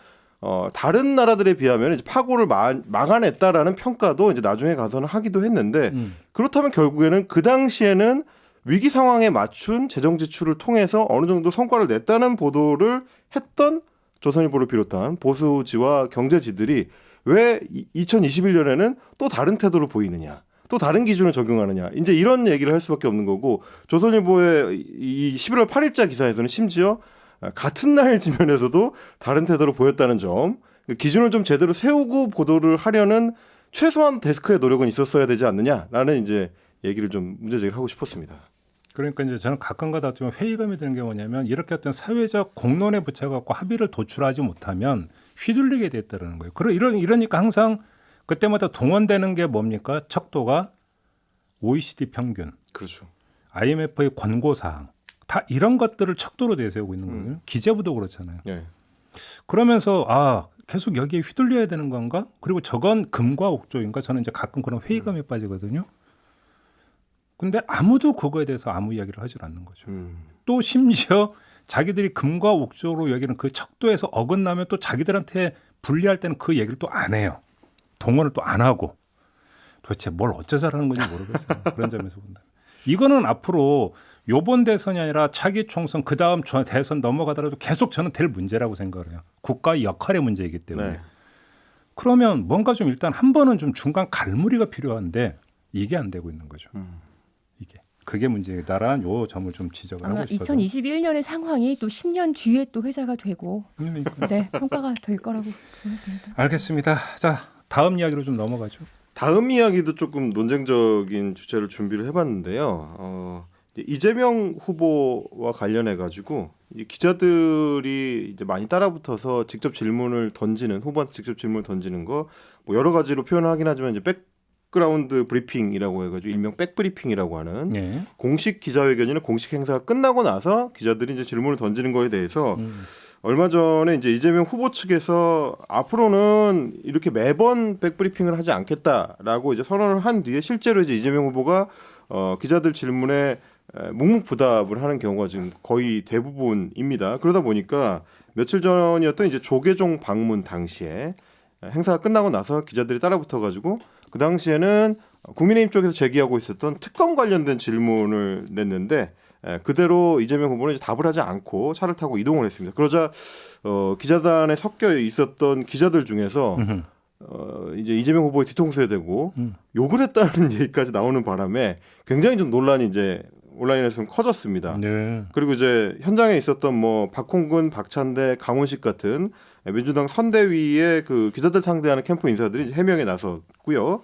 다른 나라들에 비하면 이제 파고를 막아냈다라는 평가도 이제 나중에 가서는 하기도 했는데 그렇다면 결국에는 그 당시에는 위기 상황에 맞춘 재정 지출을 통해서 어느 정도 성과를 냈다는 보도를 했던 조선일보를 비롯한 보수지와 경제지들이 왜 2021년에는 또 다른 태도를 보이느냐, 또 다른 기준을 적용하느냐, 이제 이런 얘기를 할 수밖에 없는 거고 조선일보의 이 11월 8일자 기사에서는 심지어 같은 날 지면에서도 다른 태도를 보였다는 점, 기준을 좀 제대로 세우고 보도를 하려는 최소한 데스크의 노력은 있었어야 되지 않느냐라는 이제 얘기를 좀 문제 제기를 하고 싶었습니다. 그러니까 이제 저는 가끔가다 좀 회의감이 드는 게 뭐냐면 이렇게 어떤 사회적 공론에 붙여갖고 합의를 도출하지 못하면 휘둘리게 됐다는 거예요. 이러니까 항상 그때마다 동원되는 게 뭡니까? 척도가 OECD 평균, 그렇죠. IMF의 권고사항 다 이런 것들을 척도로 내세우고 있는 거예요. 기재부도 그렇잖아요. 네. 그러면서 계속 여기에 휘둘려야 되는 건가? 그리고 저건 금과 옥조인가? 저는 이제 가끔 그런 회의감에 빠지거든요. 근데 아무도 그거에 대해서 아무 이야기를 하질 않는 거죠. 또 심지어 자기들이 금과 옥조로 여기는 그 척도에서 어긋나면 또 자기들한테 불리할 때는 그 얘기를 또 안 해요. 동원을 또 안 하고. 도대체 뭘 어쩌자라는 건지 모르겠어요. 그런 점에서 본다. 이거는 앞으로 요번 대선이 아니라 차기 총선 그다음 대선 넘어가더라도 계속 저는 될 문제라고 생각을 해요. 국가의 역할의 문제이기 때문에. 네. 그러면 뭔가 좀 일단 한 번은 좀 중간 갈무리가 필요한데 이게 안 되고 있는 거죠. 이게 그게 문제다라는 요 점을 좀 지적을 아마 하고 싶어서. 2021년의 상황이 또 10년 뒤에 또 회자가 되고 그러니까. 네, 평가가 될 거라고 보겠습니다. 알겠습니다. 자, 다음 이야기로 좀 넘어가죠. 다음 이야기도 조금 논쟁적인 주제를 준비를 해봤는데요. 이재명 후보와 관련해 가지고 기자들이 이제 많이 따라붙어서 직접 질문을 던지는 후보한테 직접 질문을 던지는 거 뭐 여러 가지로 표현을 하긴 하지만 이제 백그라운드 브리핑이라고 해가지고 일명 백브리핑이라고 하는 네. 공식 기자회견이나 공식 행사가 끝나고 나서 기자들이 이제 질문을 던지는 거에 대해서 얼마 전에 이제 이재명 후보 측에서 앞으로는 이렇게 매번 백브리핑을 하지 않겠다라고 이제 선언을 한 뒤에 실제로 이제 이재명 후보가 기자들 질문에 묵묵부답을 하는 경우가 지금 거의 대부분입니다. 그러다 보니까 며칠 전이었던 이제 조계종 방문 당시에 행사가 끝나고 나서 기자들이 따라붙어가지고 그 당시에는 국민의힘 쪽에서 제기하고 있었던 특검 관련된 질문을 냈는데 그대로 이재명 후보는 이제 답을 하지 않고 차를 타고 이동을 했습니다. 그러자 기자단에 섞여 있었던 기자들 중에서 이제 이재명 후보의 뒤통수에 대고 욕을 했다는 얘기까지 나오는 바람에 굉장히 좀 논란이 이제 온라인에서 좀 커졌습니다. 네. 그리고 이제 현장에 있었던 뭐 박홍근, 박찬대, 강훈식 같은 민주당 선대위의 그 기자들 상대하는 캠프 인사들이 이제 해명에 나섰고요.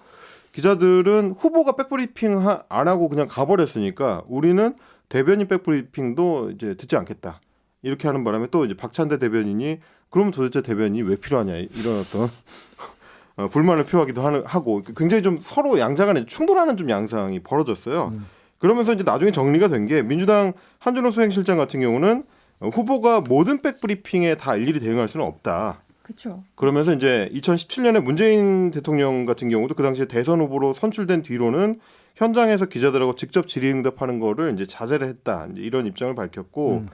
기자들은 후보가 백브리핑 안 하고 그냥 가버렸으니까 우리는 대변인 백브리핑도 이제 듣지 않겠다. 이렇게 하는 바람에 또 이제 박찬대 대변인이 그럼 도대체 대변인이 왜 필요하냐 이런 어떤 불만을 표하기도 하고 굉장히 좀 서로 양자간에 충돌하는 좀 양상이 벌어졌어요. 그러면서 이제 나중에 정리가 된 게 민주당 한준호 수행실장 같은 경우는 후보가 모든 백브리핑에 다 일일이 대응할 수는 없다. 그렇죠. 그러면서 이제 2017년에 문재인 대통령 같은 경우도 그 당시에 대선 후보로 선출된 뒤로는 현장에서 기자들하고 직접 질의응답하는 거를 이제 자제를 했다. 이제 이런 입장을 밝혔고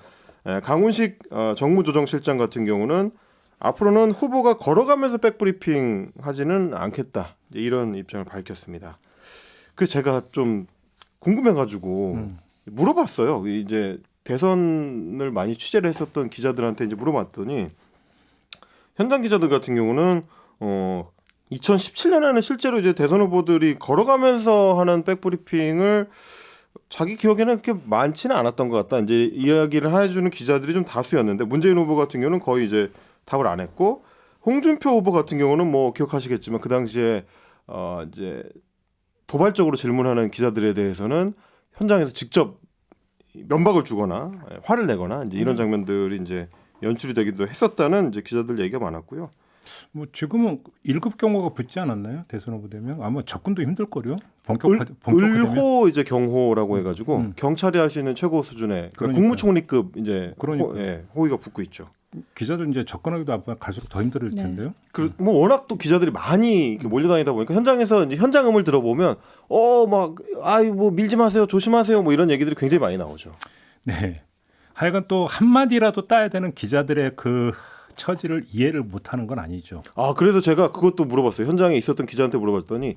강훈식 정무조정실장 같은 경우는 앞으로는 후보가 걸어가면서 백브리핑 하지는 않겠다. 이제 이런 입장을 밝혔습니다. 그래서 제가 좀 궁금해가지고 물어봤어요. 이제 대선을 많이 취재를 했었던 기자들한테 이제 물어봤더니 현장 기자들 같은 경우는 2017년에는 실제로 이제 대선 후보들이 걸어가면서 하는 백브리핑을 자기 기억에는 그렇게 많지는 않았던 것 같다. 이제 이야기를 해주는 기자들이 좀 다수였는데 문재인 후보 같은 경우는 거의 이제 답을 안 했고 홍준표 후보 같은 경우는 뭐 기억하시겠지만 그 당시에 이제 도발적으로 질문하는 기자들에 대해서는 현장에서 직접 면박을 주거나 화를 내거나 이제 이런 장면들이 이제 연출이 되기도 했었다는 이제 기자들 얘기가 많았고요. 뭐 지금은 1급 경호가 붙지 않았나요? 대선 후보 되면 아마 접근도 힘들 거요. 본격화되면. 을호 이제 경호라고 해가지고 경찰이 할 수 있는 최고 수준의 그러니까 국무총리급 이제 호위가 붙고 있죠. 기자들 이제 접근하기도 아마 갈수록 더 힘들 텐데요. 뭐 워낙 또 기자들이 많이 몰려다니다 보니까 현장에서 이제 현장음을 들어보면 뭐 밀지 마세요, 조심하세요, 뭐 이런 얘기들이 굉장히 많이 나오죠. 네. 하여간 또 한마디라도 따야 되는 기자들의 그 처지를 이해를 못하는 건 아니죠. 그래서 제가 그것도 물어봤어요. 현장에 있었던 기자한테 물어봤더니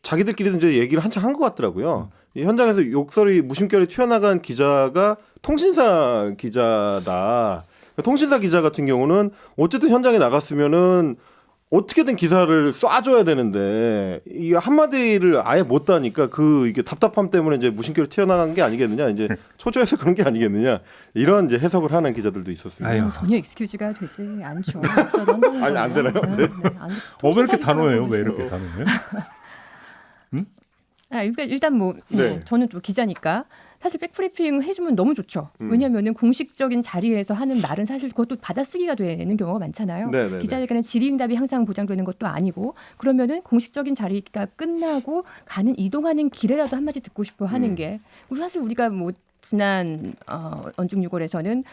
자기들끼리도 이제 얘기를 한참 한 것 같더라고요. 이 현장에서 욕설이 무심결에 튀어나간 기자가 통신사 기자다. 통신사 기자 같은 경우는 어쨌든 현장에 나갔으면은 어떻게든 기사를 쏴줘야 되는데 이 한마디를 아예 못 따니까 이게 답답함 때문에 이제 무심결에 튀어나간 게 아니겠느냐, 이제 초조해서 그런 게 아니겠느냐, 이런 이제 해석을 하는 기자들도 있었습니다. 전혀 익스큐즈가 되지 않죠. 아니 안 되나요? 네. 왜 이렇게 단호해요? 왜 이렇게 단호해요? 일단 저는 또 기자니까 사실 백브리핑 해주면 너무 좋죠. 왜냐하면은 공식적인 자리에서 하는 말은 사실 그것도 받아쓰기가 되는 경우가 많잖아요. 기자들과는 질의응답이 항상 보장되는 것도 아니고 그러면은 공식적인 자리가 끝나고 이동하는 길에라도 한마디 듣고 싶어 하는 게 사실 우리가 지난 언중 6월에서는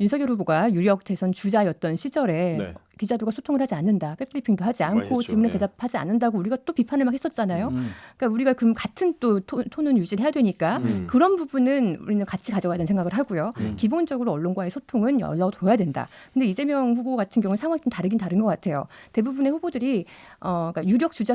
윤석열 후보가 유력 대선 주자였던 시절에 기자들과 소통을 하지 않는다, 백브리핑도 하지 않고 질문에 대답하지 않는다고 우리가 또 비판을 막 했었잖아요. 그러니까 우리가 그럼 같은 또 톤은 유지를 해야 되니까 그런 부분은 우리는 같이 가져가야 되는 생각을 하고요. 기본적으로 언론과의 소통은 열어둬야 된다. 근데 이재명 후보 같은 경우는 상황이 좀 다르긴 다른 것 같아요. 대부분의 후보들이 그러니까 유력 주자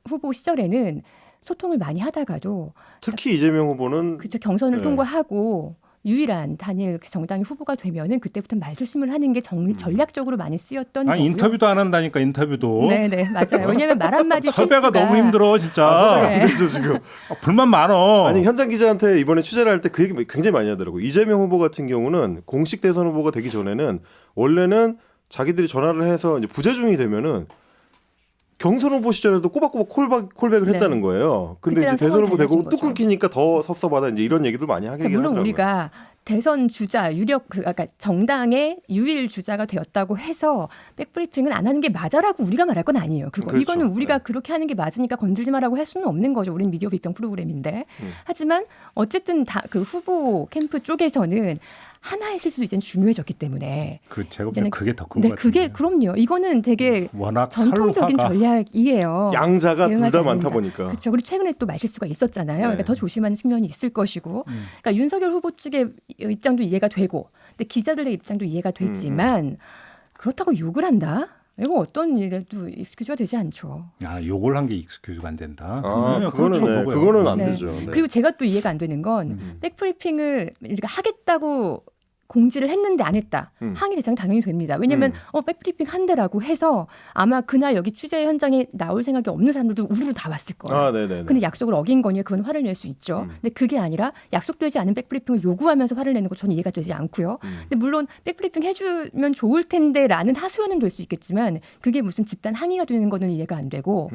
후보 시절에는 소통을 많이 하다가도 특히 이재명 후보는 경선을 통과하고 유일한 단일 정당의 후보가 되면은 그때부터 말조심을 하는 게 전략적으로 많이 쓰였던 거고요. 인터뷰도 안 한다니까 인터뷰도. 네네 맞아요. 왜냐하면 말 한마디 섭외가 너무 힘들어 진짜. 그렇죠 지금. 불만 많어. 아니 현장 기자한테 이번에 취재를 할 때 그 얘기 굉장히 많이 하더라고. 이재명 후보 같은 경우는 공식 대선 후보가 되기 전에는 원래는 자기들이 전화를 해서 이제 부재중이 되면은 경선 후보 시절에도 꼬박꼬박 콜백을 했다는 거예요. 근데 이제 대선 후보 되고 뚝 끊기니까 더 섭섭하다 이제 이런 얘기도 많이 하게 하더라고요. 물론 우리가 대선 주자 유력 그러니까 정당의 유일 주자가 되었다고 해서 백브리핑은 안 하는 게 맞아라고 우리가 말할 건 아니에요. 이거는 우리가 그렇게 하는 게 맞으니까 건들지 마라고 할 수는 없는 거죠. 우리는 미디어 비평 프로그램인데. 하지만 어쨌든 그 후보 캠프 쪽에서는 하나의 실수도 이제는 중요해졌기 때문에 그 제가 볼 때 이제는 그게 더 큰 네, 것 같은데. 그게 그럼요. 이거는 되게 워낙 전통적인 설화가 전략이에요. 양자가 둘 대응하지 다 많다 않는다. 보니까. 그렇죠. 그리고 최근에 또 말실수가 있었잖아요. 네. 그러니까 더 조심하는 측면이 있을 것이고, 그러니까 윤석열 후보 측의 입장도 이해가 되고, 근데 기자들의 입장도 이해가 되지만 그렇다고 욕을 한다? 이거 어떤 일에도 익스큐즈가 되지 않죠. 욕을 한 게 익스큐즈가 안 된다. 아, 그거는 그렇죠, 네, 그거요. 그거는 안 네. 되죠. 네. 그리고 제가 또 이해가 안 되는 건 백브리핑을 우리가 하겠다고 공지를 했는데 안 했다. 항의 대상이 당연히 됩니다. 왜냐하면 백브리핑 한다라고 해서 아마 그날 여기 취재 현장에 나올 생각이 없는 사람들도 우르르 다 왔을 거예요. 아, 네네. 근데 약속을 어긴 거니 그건 화를 낼 수 있죠. 근데 그게 아니라 약속되지 않은 백브리핑을 요구하면서 화를 내는 거 저는 이해가 되지 않고요. 근데 물론 백브리핑 해주면 좋을 텐데라는 하소연은 될 수 있겠지만 그게 무슨 집단 항의가 되는 거는 이해가 안 되고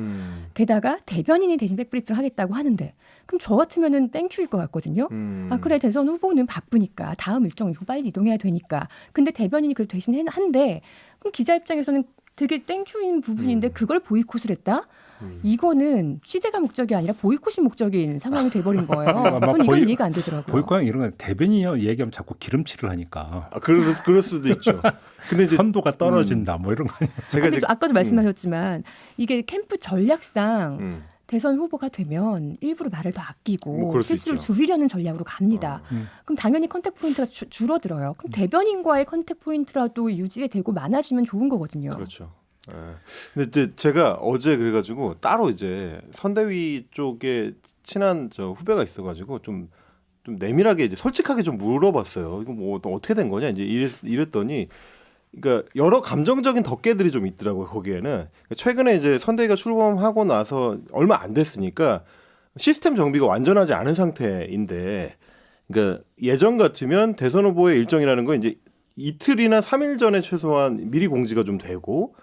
게다가 대변인이 대신 백브리핑을 하겠다고 하는데 그럼 저 같으면은 땡큐일 것 같거든요. 아 그래 대선 후보는 바쁘니까 다음 일정 이거 빨리 이동해야 되니까. 근데 대변인이 그래도 대신 한데 그럼 기자 입장에서는 되게 땡큐인 부분인데 그걸 보이콧을 했다? 이거는 취재가 목적이 아니라 보이콧이 목적인 상황이 돼버린 거예요. 아마 저는 이건 이해가 안 되더라고요. 보이콧 이런 건 대변인이 얘기하면 자꾸 기름칠을 하니까 아, 그럴 수도 있죠. 근데 이제 선도가 떨어진다 뭐 이런 거 아니에요. 제가 근데 이제 아까도 말씀하셨지만 이게 캠프 전략상 대선 후보가 되면 일부러 말을 더 아끼고 뭐 그럴 수 실수를 있죠. 줄이려는 전략으로 갑니다. 그럼 당연히 컨택 포인트가 줄어들어요. 그럼 대변인과의 컨택 포인트라도 유지되고 많아지면 좋은 거거든요. 그렇죠. 예. 근데 이제 제가 어제 그래가지고 따로 이제 선대위 쪽에 친한 저 후배가 있어가지고 좀 내밀하게 이제 솔직하게 좀 물어봤어요. 이거 뭐 어떻게 된 거냐 이제 이랬더니. 그러니까 여러 감정적인 덧개들이 좀 있더라고요. 거기에는 최근에 이제 선대위가 출범하고 나서 얼마 안 됐으니까 시스템 정비가 완전하지 않은 상태인데, 그러니까 예전 같으면 대선 후보의 일정이라는 건 이제 이틀이나 3일 전에 최소한 미리 공지가 좀 되고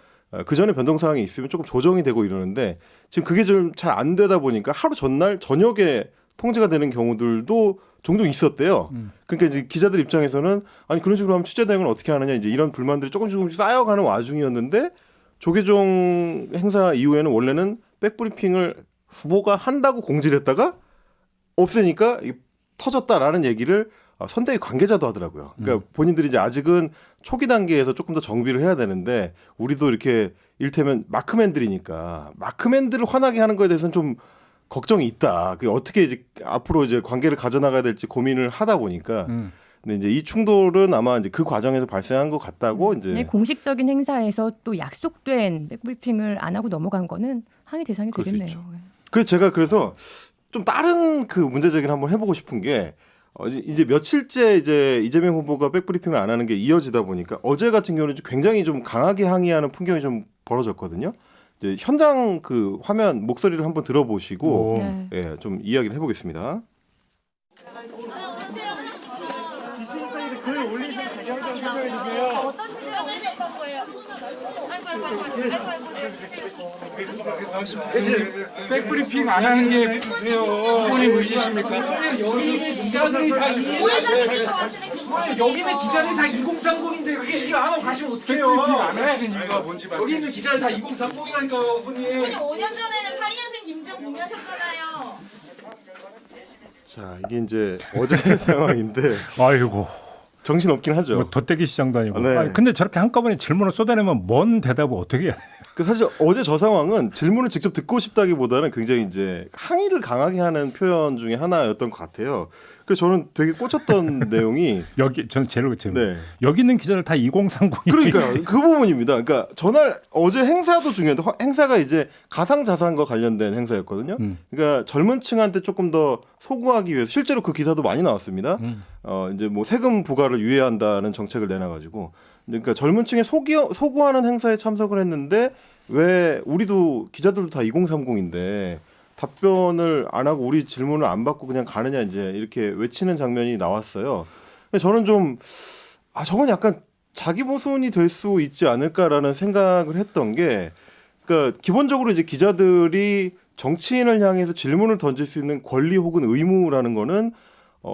그 전에 변동 사항이 있으면 조금 조정이 되고 이러는데 지금 그게 좀 잘 안 되다 보니까 하루 전날 저녁에 통제가 되는 경우들도 종종 있었대요. 그러니까 이제 기자들 입장에서는 아니 그런 식으로 하면 취재 대응을 어떻게 하느냐 이제 이런 불만들이 조금씩 쌓여가는 와중이었는데 조계종 행사 이후에는 원래는 백브리핑을 후보가 한다고 공지를 했다가 없애니까 터졌다라는 얘기를 선대위 관계자도 하더라고요. 그러니까 본인들이 이제 아직은 초기 단계에서 조금 더 정비를 해야 되는데 우리도 이렇게 일테면 마크맨들이니까 마크맨들을 화나게 하는 거에 대해서는 좀 걱정이 있다. 그 어떻게 이제 앞으로 이제 관계를 가져나가야 될지 고민을 하다 보니까. 근데 이제 이 충돌은 아마 이제 그 과정에서 발생한 것 같다고 이제. 네, 공식적인 행사에서 또 약속된 백브리핑을 안 하고 넘어간 거는 항의 대상이 그럴 수 되겠네요. 그래서 제가 그래서 좀 다른 그 문제 제기를 한번 해보고 싶은 게 이제 며칠째 이제 이재명 후보가 백브리핑을 안 하는 게 이어지다 보니까 어제 같은 경우는 굉장히 좀 강하게 항의하는 풍경이 좀 벌어졌거든요. 이제 현장 그 화면 목소리를 한번 들어보시고 네. 예, 좀 이야기를 해보겠습니다. 이신사이드 글 올리신 배경 좀 설명해 주세요. 어떤 질문을 했던 거예요? 백브리핑 안 하는 게 본인 의지십니까? 여기는 기자들이 다 여기는 기자들이 다 2030인데 그게 얘기 안 하고 가시면 어떡해요? 백브리핑 안 하시는 이유가 뭔지 여기 있는 기자들 다 2030이라니까요, 어머니. 5년 전에는 82년생 김정 공유하셨잖아요. 자 이게 이제 어제 상황인데 아이고 정신 없긴 하죠. 뭐 덧대기 시장도 아니고. 네. 아니, 근데 저렇게 한꺼번에 질문을 쏟아내면 뭔 대답을 어떻게 해야 돼? 그 사실 어제 저 상황은 질문을 직접 듣고 싶다기보다는 굉장히 이제 항의를 강하게 하는 표현 중에 하나였던 것 같아요. 그래서 저는 되게 꽂혔던 내용이 여기 저는 제일 재밌. 네. 여기 있는 기자들 다 2030. 그러니까요. 그 부분입니다. 그러니까 전날 어제 행사도 중요한데 행사가 이제 가상 자산과 관련된 행사였거든요. 그러니까 젊은 층한테 조금 더 소구하기 위해서 실제로 그 기사도 많이 나왔습니다. 이제 뭐 세금 부과를 유예한다는 정책을 내놔가지고 그러니까 젊은 층에 소구하는 행사에 참석을 했는데 왜 우리도 기자들도 다 2030인데 답변을 안 하고 우리 질문을 안 받고 그냥 가느냐 이제 이렇게 외치는 장면이 나왔어요. 근데 저는 좀 저건 약간 자기 모순이 될 수 있지 않을까라는 생각을 했던 게 그러니까 기본적으로 이제 기자들이 정치인을 향해서 질문을 던질 수 있는 권리 혹은 의무라는 거는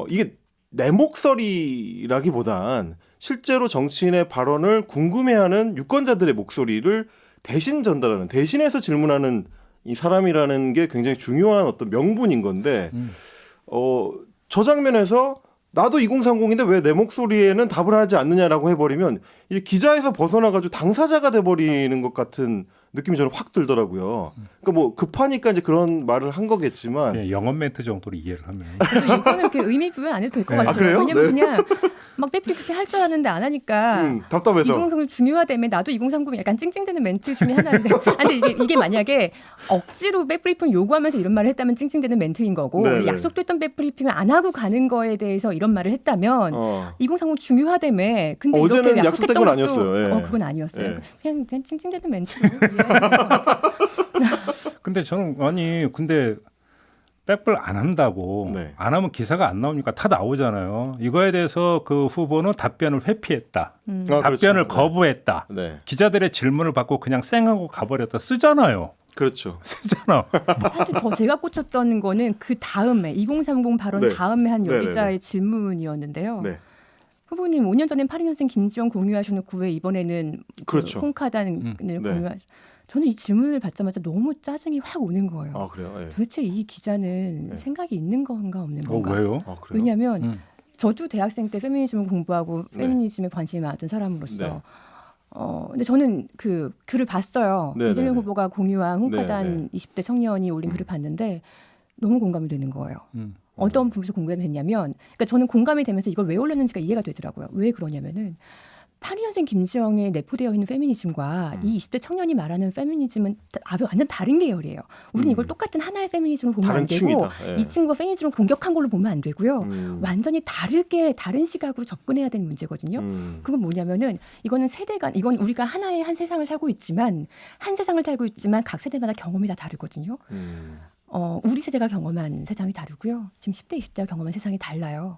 이게 내 목소리라기보단 실제로 정치인의 발언을 궁금해하는 유권자들의 목소리를 대신 전달하는 대신해서 질문하는 이 사람이라는 게 굉장히 중요한 어떤 명분인 건데 저 장면에서 나도 2030인데 왜 내 목소리에는 답을 하지 않느냐라고 해버리면 이 기자에서 벗어나가지고 당사자가 돼버리는 것 같은 느낌이 저는 확 들더라고요. 그러니까 뭐 급하니까 이제 그런 말을 한 거겠지만 그냥 영업 멘트 정도로 이해를 하면 그래서 이거는 이렇게 의미 부여 안 해도 될 것 네. 같아요. 아, 그래요? 왜냐면 네. 그냥 막 빼빼빼 할 줄 아는데 안 하니까 답답해서 2030을 중요하다며 나도 2030 약간 찡찡대는 멘트 중에 하나인데 근데 이제 이게 만약에 억지로 백브리핑 요구하면서 이런 말을 했다면 찡찡대는 멘트인 거고 네네. 약속됐던 백브리핑을 안 하고 가는 거에 대해서 이런 말을 했다면 2030 중요하다며 근데 이렇게 어제는 약속했던 약속된 건 것도 아니었어요. 예. 그건 아니었어요. 예. 그냥 찡찡대는 멘트. 근데 저는 근데 백불 안 한다고 네. 안 하면 기사가 안 나옵니까? 다 나오잖아요. 이거에 대해서 그 후보는 답변을 회피했다. 아, 답변을 그렇죠. 거부했다. 네. 기자들의 질문을 받고 그냥 쌩하고 가버렸다. 쓰잖아요. 그렇죠. 쓰잖아. 사실 제가 꽂혔던 거는 그 다음에 2030 발언 네. 다음에 한 네네네. 여기자의 질문이었는데요. 네. 후보님 5년 전엔 82년생 김지영 공유하셔놓고 왜 이번에는 그렇죠. 홍카단을 네. 공유하셔? 저는 이 질문을 받자마자 너무 짜증이 확 오는 거예요. 아 그래요. 예. 도대체 이 기자는 네. 생각이 있는 건가 없는 건가? 왜요? 아 그래요. 왜냐하면 저도 대학생 때 페미니즘을 공부하고 네. 페미니즘에 관심이 많았던 사람으로서 네. 근데 저는 그 글을 봤어요. 네네네. 이재명 후보가 공유한 홍카단 네네. 20대 청년이 올린 글을 봤는데 너무 공감이 되는 거예요. 어떤 부분에서 공감이 됐냐면 그러니까 저는 공감이 되면서 이걸 왜 올렸는지가 이해가 되더라고요. 왜 그러냐면은 82년생 김지영에 내포되어 있는 페미니즘과 이 20대 청년이 말하는 페미니즘은 완전 다른 계열이에요. 우리는 이걸 똑같은 하나의 페미니즘으로 보면 다른 안 되고 층이다. 예. 이 친구가 페미니즘을 공격한 걸로 보면 안 되고요. 완전히 다른 시각으로 접근해야 되는 문제거든요. 그건 뭐냐면은 이거는 이건 우리가 하나의 한 세상을 살고 있지만 각 세대마다 경험이 다 다르거든요. 우리 세대가 경험한 세상이 다르고요. 지금 10대, 20대가 경험한 세상이 달라요.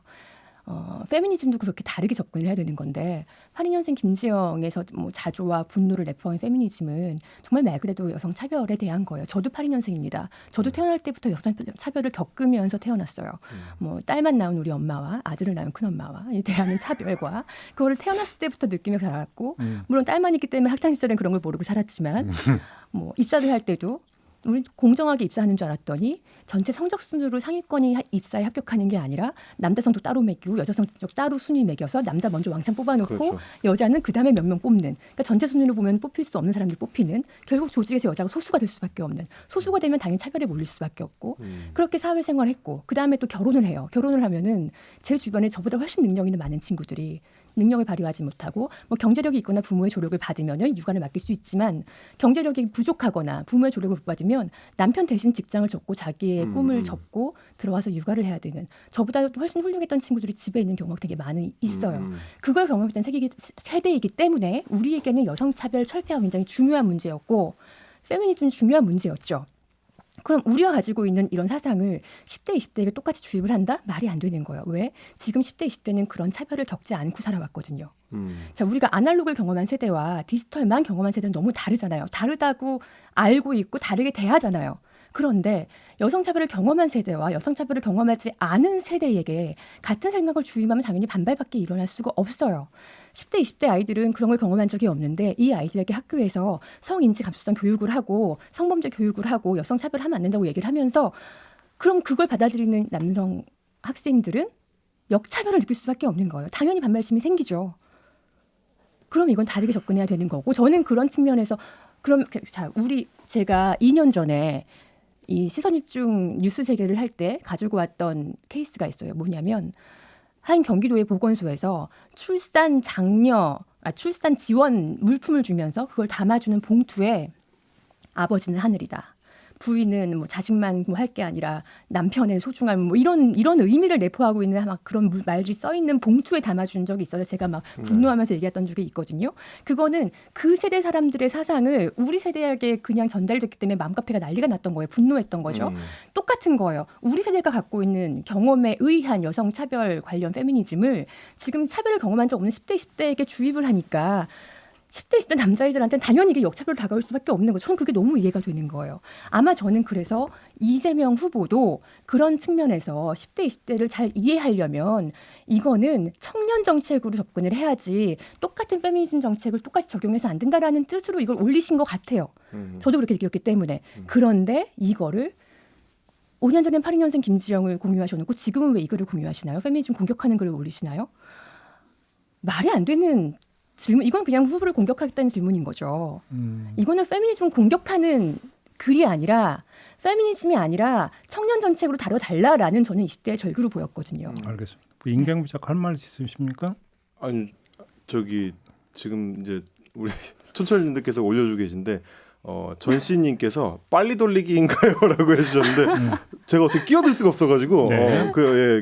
페미니즘도 그렇게 다르게 접근을 해야 되는 건데 82년생 김지영에서 뭐 자조와 분노를 내포한 페미니즘은 정말 말 그대로 여성 차별에 대한 거예요. 저도 82년생입니다. 저도 태어날 때부터 여성 차별을 겪으면서 태어났어요. 뭐 딸만 낳은 우리 엄마와 아들을 낳은 큰엄마와 대하는 차별과 그거를 태어났을 때부터 느끼며 자랐고 물론 딸만 있기 때문에 학창 시절엔 그런 걸 모르고 살았지만 뭐 입사를 할 때도 우리 공정하게 입사하는 줄 알았더니 전체 성적 순으로 상위권이 입사에 합격하는 게 아니라 남자 성적 따로 매기고 여자 성적 따로 순위 매겨서 남자 먼저 왕창 뽑아놓고 그렇죠. 여자는 그다음에 몇 명 뽑는 그러니까 전체 순위로 보면 뽑힐 수 없는 사람들 뽑히는 결국 조직에서 여자가 소수가 될 수밖에 없는 소수가 되면 당연히 차별에 몰릴 수밖에 없고 그렇게 사회생활을 했고 그다음에 또 결혼을 해요. 결혼을 하면은 제 주변에 저보다 훨씬 능력 있는 많은 친구들이 능력을 발휘하지 못하고 뭐 경제력이 있거나 부모의 조력을 받으면은 육아를 맡길 수 있지만 경제력이 부족하거나 부모의 조력을 못 받으면 남편 대신 직장을 접고 자기의 꿈을 접고 들어와서 육아를 해야 되는 저보다 훨씬 훌륭했던 친구들이 집에 있는 경우가 되게 많이 있어요. 그걸 경험했던 세대이기 때문에 우리에게는 여성차별 철폐가 굉장히 중요한 문제였고 페미니즘은 중요한 문제였죠. 그럼 우리가 가지고 있는 이런 사상을 10대, 20대에게 똑같이 주입을 한다? 말이 안 되는 거예요. 왜? 지금 10대, 20대는 그런 차별을 겪지 않고 살아왔거든요. 자, 우리가 아날로그를 경험한 세대와 디지털만 경험한 세대는 너무 다르잖아요. 다르다고 알고 있고 다르게 대하잖아요. 그런데 여성차별을 경험한 세대와 여성차별을 경험하지 않은 세대에게 같은 생각을 주입하면 당연히 반발밖에 일어날 수가 없어요. 10대, 20대 아이들은 그런 걸 경험한 적이 없는데 이 아이들에게 학교에서 성인지 감수성 교육을 하고 성범죄 교육을 하고 여성차별을 하면 안 된다고 얘기를 하면서 그럼 그걸 받아들이는 남성 학생들은 역차별을 느낄 수밖에 없는 거예요. 당연히 반발심이 생기죠. 그럼 이건 다르게 접근해야 되는 거고 저는 그런 측면에서 그럼 제가 2년 전에 이 시선집중 뉴스 세계를 할 때 가지고 왔던 케이스가 있어요. 뭐냐면 한 경기도의 보건소에서 출산 지원 물품을 주면서 그걸 담아주는 봉투에 아버지는 하늘이다. 부인은 뭐 자식만 뭐 할 게 아니라 남편의 소중함 뭐 이런 의미를 내포하고 있는 막 그런 말들이 써 있는 봉투에 담아준 적이 있어요. 제가 막 분노하면서 얘기했던 적이 있거든요. 그거는 그 세대 사람들의 사상을 우리 세대에게 그냥 전달됐기 때문에 맘카페가 난리가 났던 거예요. 분노했던 거죠. 똑같은 거예요. 우리 세대가 갖고 있는 경험에 의한 여성 차별 관련 페미니즘을 지금 차별을 경험한 적 없는 10대, 20대에게 주입을 하니까 10대, 20대 남자애들한테는 당연히 이게 역차별로 다가올 수밖에 없는 거죠. 저는 그게 너무 이해가 되는 거예요. 아마 저는 그래서 이재명 후보도 그런 측면에서 10대, 20대를 잘 이해하려면 이거는 청년 정책으로 접근을 해야지 똑같은 페미니즘 정책을 똑같이 적용해서 안 된다라는 뜻으로 이걸 올리신 것 같아요. 저도 그렇게 느꼈기 때문에. 그런데 이거를 5년 전엔 82년생 김지영을 공유하셔놓고 지금은 왜 이 글을 공유하시나요? 페미니즘 공격하는 글을 올리시나요? 말이 안 되는 질문. 이건 그냥 후보를 공격하겠다는 질문인 거죠. 이거는 페미니즘 공격하는 글이 아니라 페미니즘이 아니라 청년 정책으로 다뤄달라라는 저는 20대의 절규로 보였거든요. 알겠습니다. 임경비 작가 할 말 있으십니까? 아니 저기 지금 이제 우리 촌철님들께서 올려주고 계신데 전씨님께서 빨리 돌리기인가요라고 해주셨는데 제가 어떻게 끼어들 수가 없어가지고 네.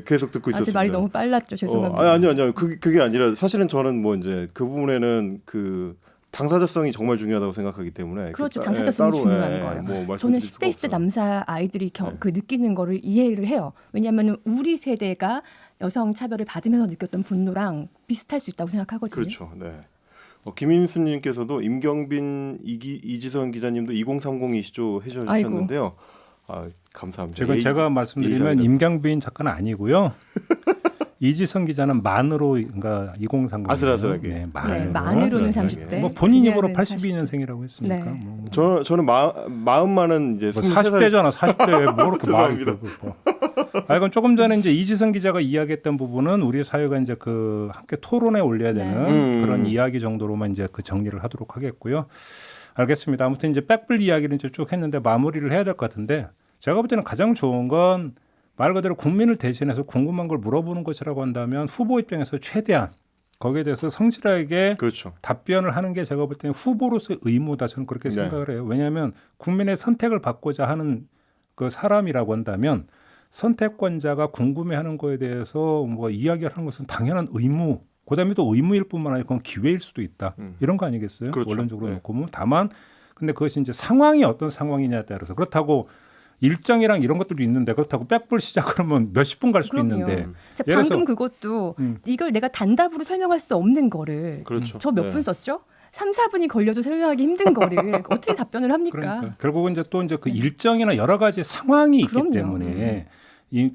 계속 듣고 있었습니다. 아직 말이 너무 빨랐죠. 죄송합니다. 아니요. 그게 아니라 사실은 저는 뭐 이제 그 부분에는 그 당사자성이 정말 중요하다고 생각하기 때문에 그렇죠. 그 당사자성이 따로, 중요한 거예요. 뭐 말씀드릴 저는 수가 10대, 20대 없어요. 남자 아이들이 네. 그 느끼는 거를 이해를 해요. 왜냐하면 우리 세대가 여성 차별을 받으면서 느꼈던 분노랑 비슷할 수 있다고 생각하거든요. 그렇죠. 네. 김인수님께서도 임경빈 이지선 기자님도 2030이시죠 해주셨는데요. 감사합니다. 제가 말씀드리면 예의자입니다. 임경빈 작가는 아니고요. 이지선 기자는 만으로 그러니까 2030. 아슬아슬하게. 네, 네, 만으로는 아슬아슬하게. 30대. 뭐 본인 입으로 그녀는 82년생이라고 했으니까. 네. 뭐. 저는 마음만은 이제 40대잖아. 40대에 뭐 이렇게 말이 죄송합니다. 뭐. 이건 조금 전에 이제 이지선 기자가 이야기했던 부분은 우리 사회가 이제 그 함께 토론에 올려야 되는 그런 이야기 정도로만 이제 그 정리를 하도록 하겠고요. 알겠습니다. 아무튼 이제 백불 이야기를 이제 쭉 했는데 마무리를 해야 될 것 같은데 제가 볼 때는 가장 좋은 건 말 그대로 국민을 대신해서 궁금한 걸 물어보는 것이라고 한다면 후보 입장에서 최대한 거기에 대해서 성실하게 그렇죠. 답변을 하는 게 제가 볼 때는 후보로서의 의무다 저는 그렇게 네. 생각을 해요. 왜냐하면 국민의 선택을 받고자 하는 그 사람이라고 한다면 선택권자가 궁금해하는 거에 대해서 뭐 이야기를 하는 것은 당연한 의무. 그다음에 또 의무일 뿐만 아니라 그건 기회일 수도 있다. 이런 거 아니겠어요? 그렇죠. 원론적으로 네. 놓고 보면 다만 근데 그것이 이제 상황이 어떤 상황이냐에 따라서 그렇다고 일정이랑 이런 것들도 있는데 그렇다고 백불 시작하면 몇십 분 갈 수도 그럼요. 있는데 자, 예를 들어서- 방금 그것도 이걸 내가 단답으로 설명할 수 없는 거를 그렇죠. 저 몇 분 썼죠? 3, 4분이 걸려도 설명하기 힘든 거를 어떻게 답변을 합니까? 그러니까 결국은 이제 또 이제 그 일정이나 여러 가지 상황이 있기 그럼요. 때문에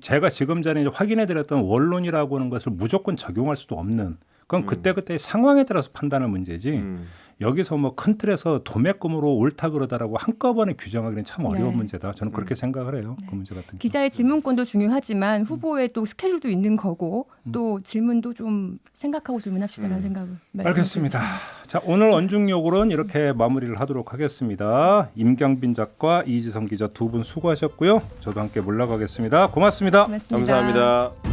제가 지금 전에 이제 확인해드렸던 원론이라고 하는 것을 무조건 적용할 수도 없는 그건 그때 상황에 따라서 판단할 문제지. 여기서 뭐 큰 틀에서 도매금으로 옳다 그러다라고 한꺼번에 규정하기는 참 어려운 네. 문제다. 저는 그렇게 생각을 해요. 그 문제 같은 경우. 기자의 질문권도 중요하지만 후보의 또 스케줄도 있는 거고 또 질문도 좀 생각하고 질문합시다라는 생각을 알겠습니다. 자, 오늘 언중요구는 이렇게 마무리를 하도록 하겠습니다. 임경빈 작가, 이지성 기자 두 분 수고하셨고요. 저도 함께 물러가겠습니다. 고맙습니다. 말씀드리겠습니다. 감사합니다.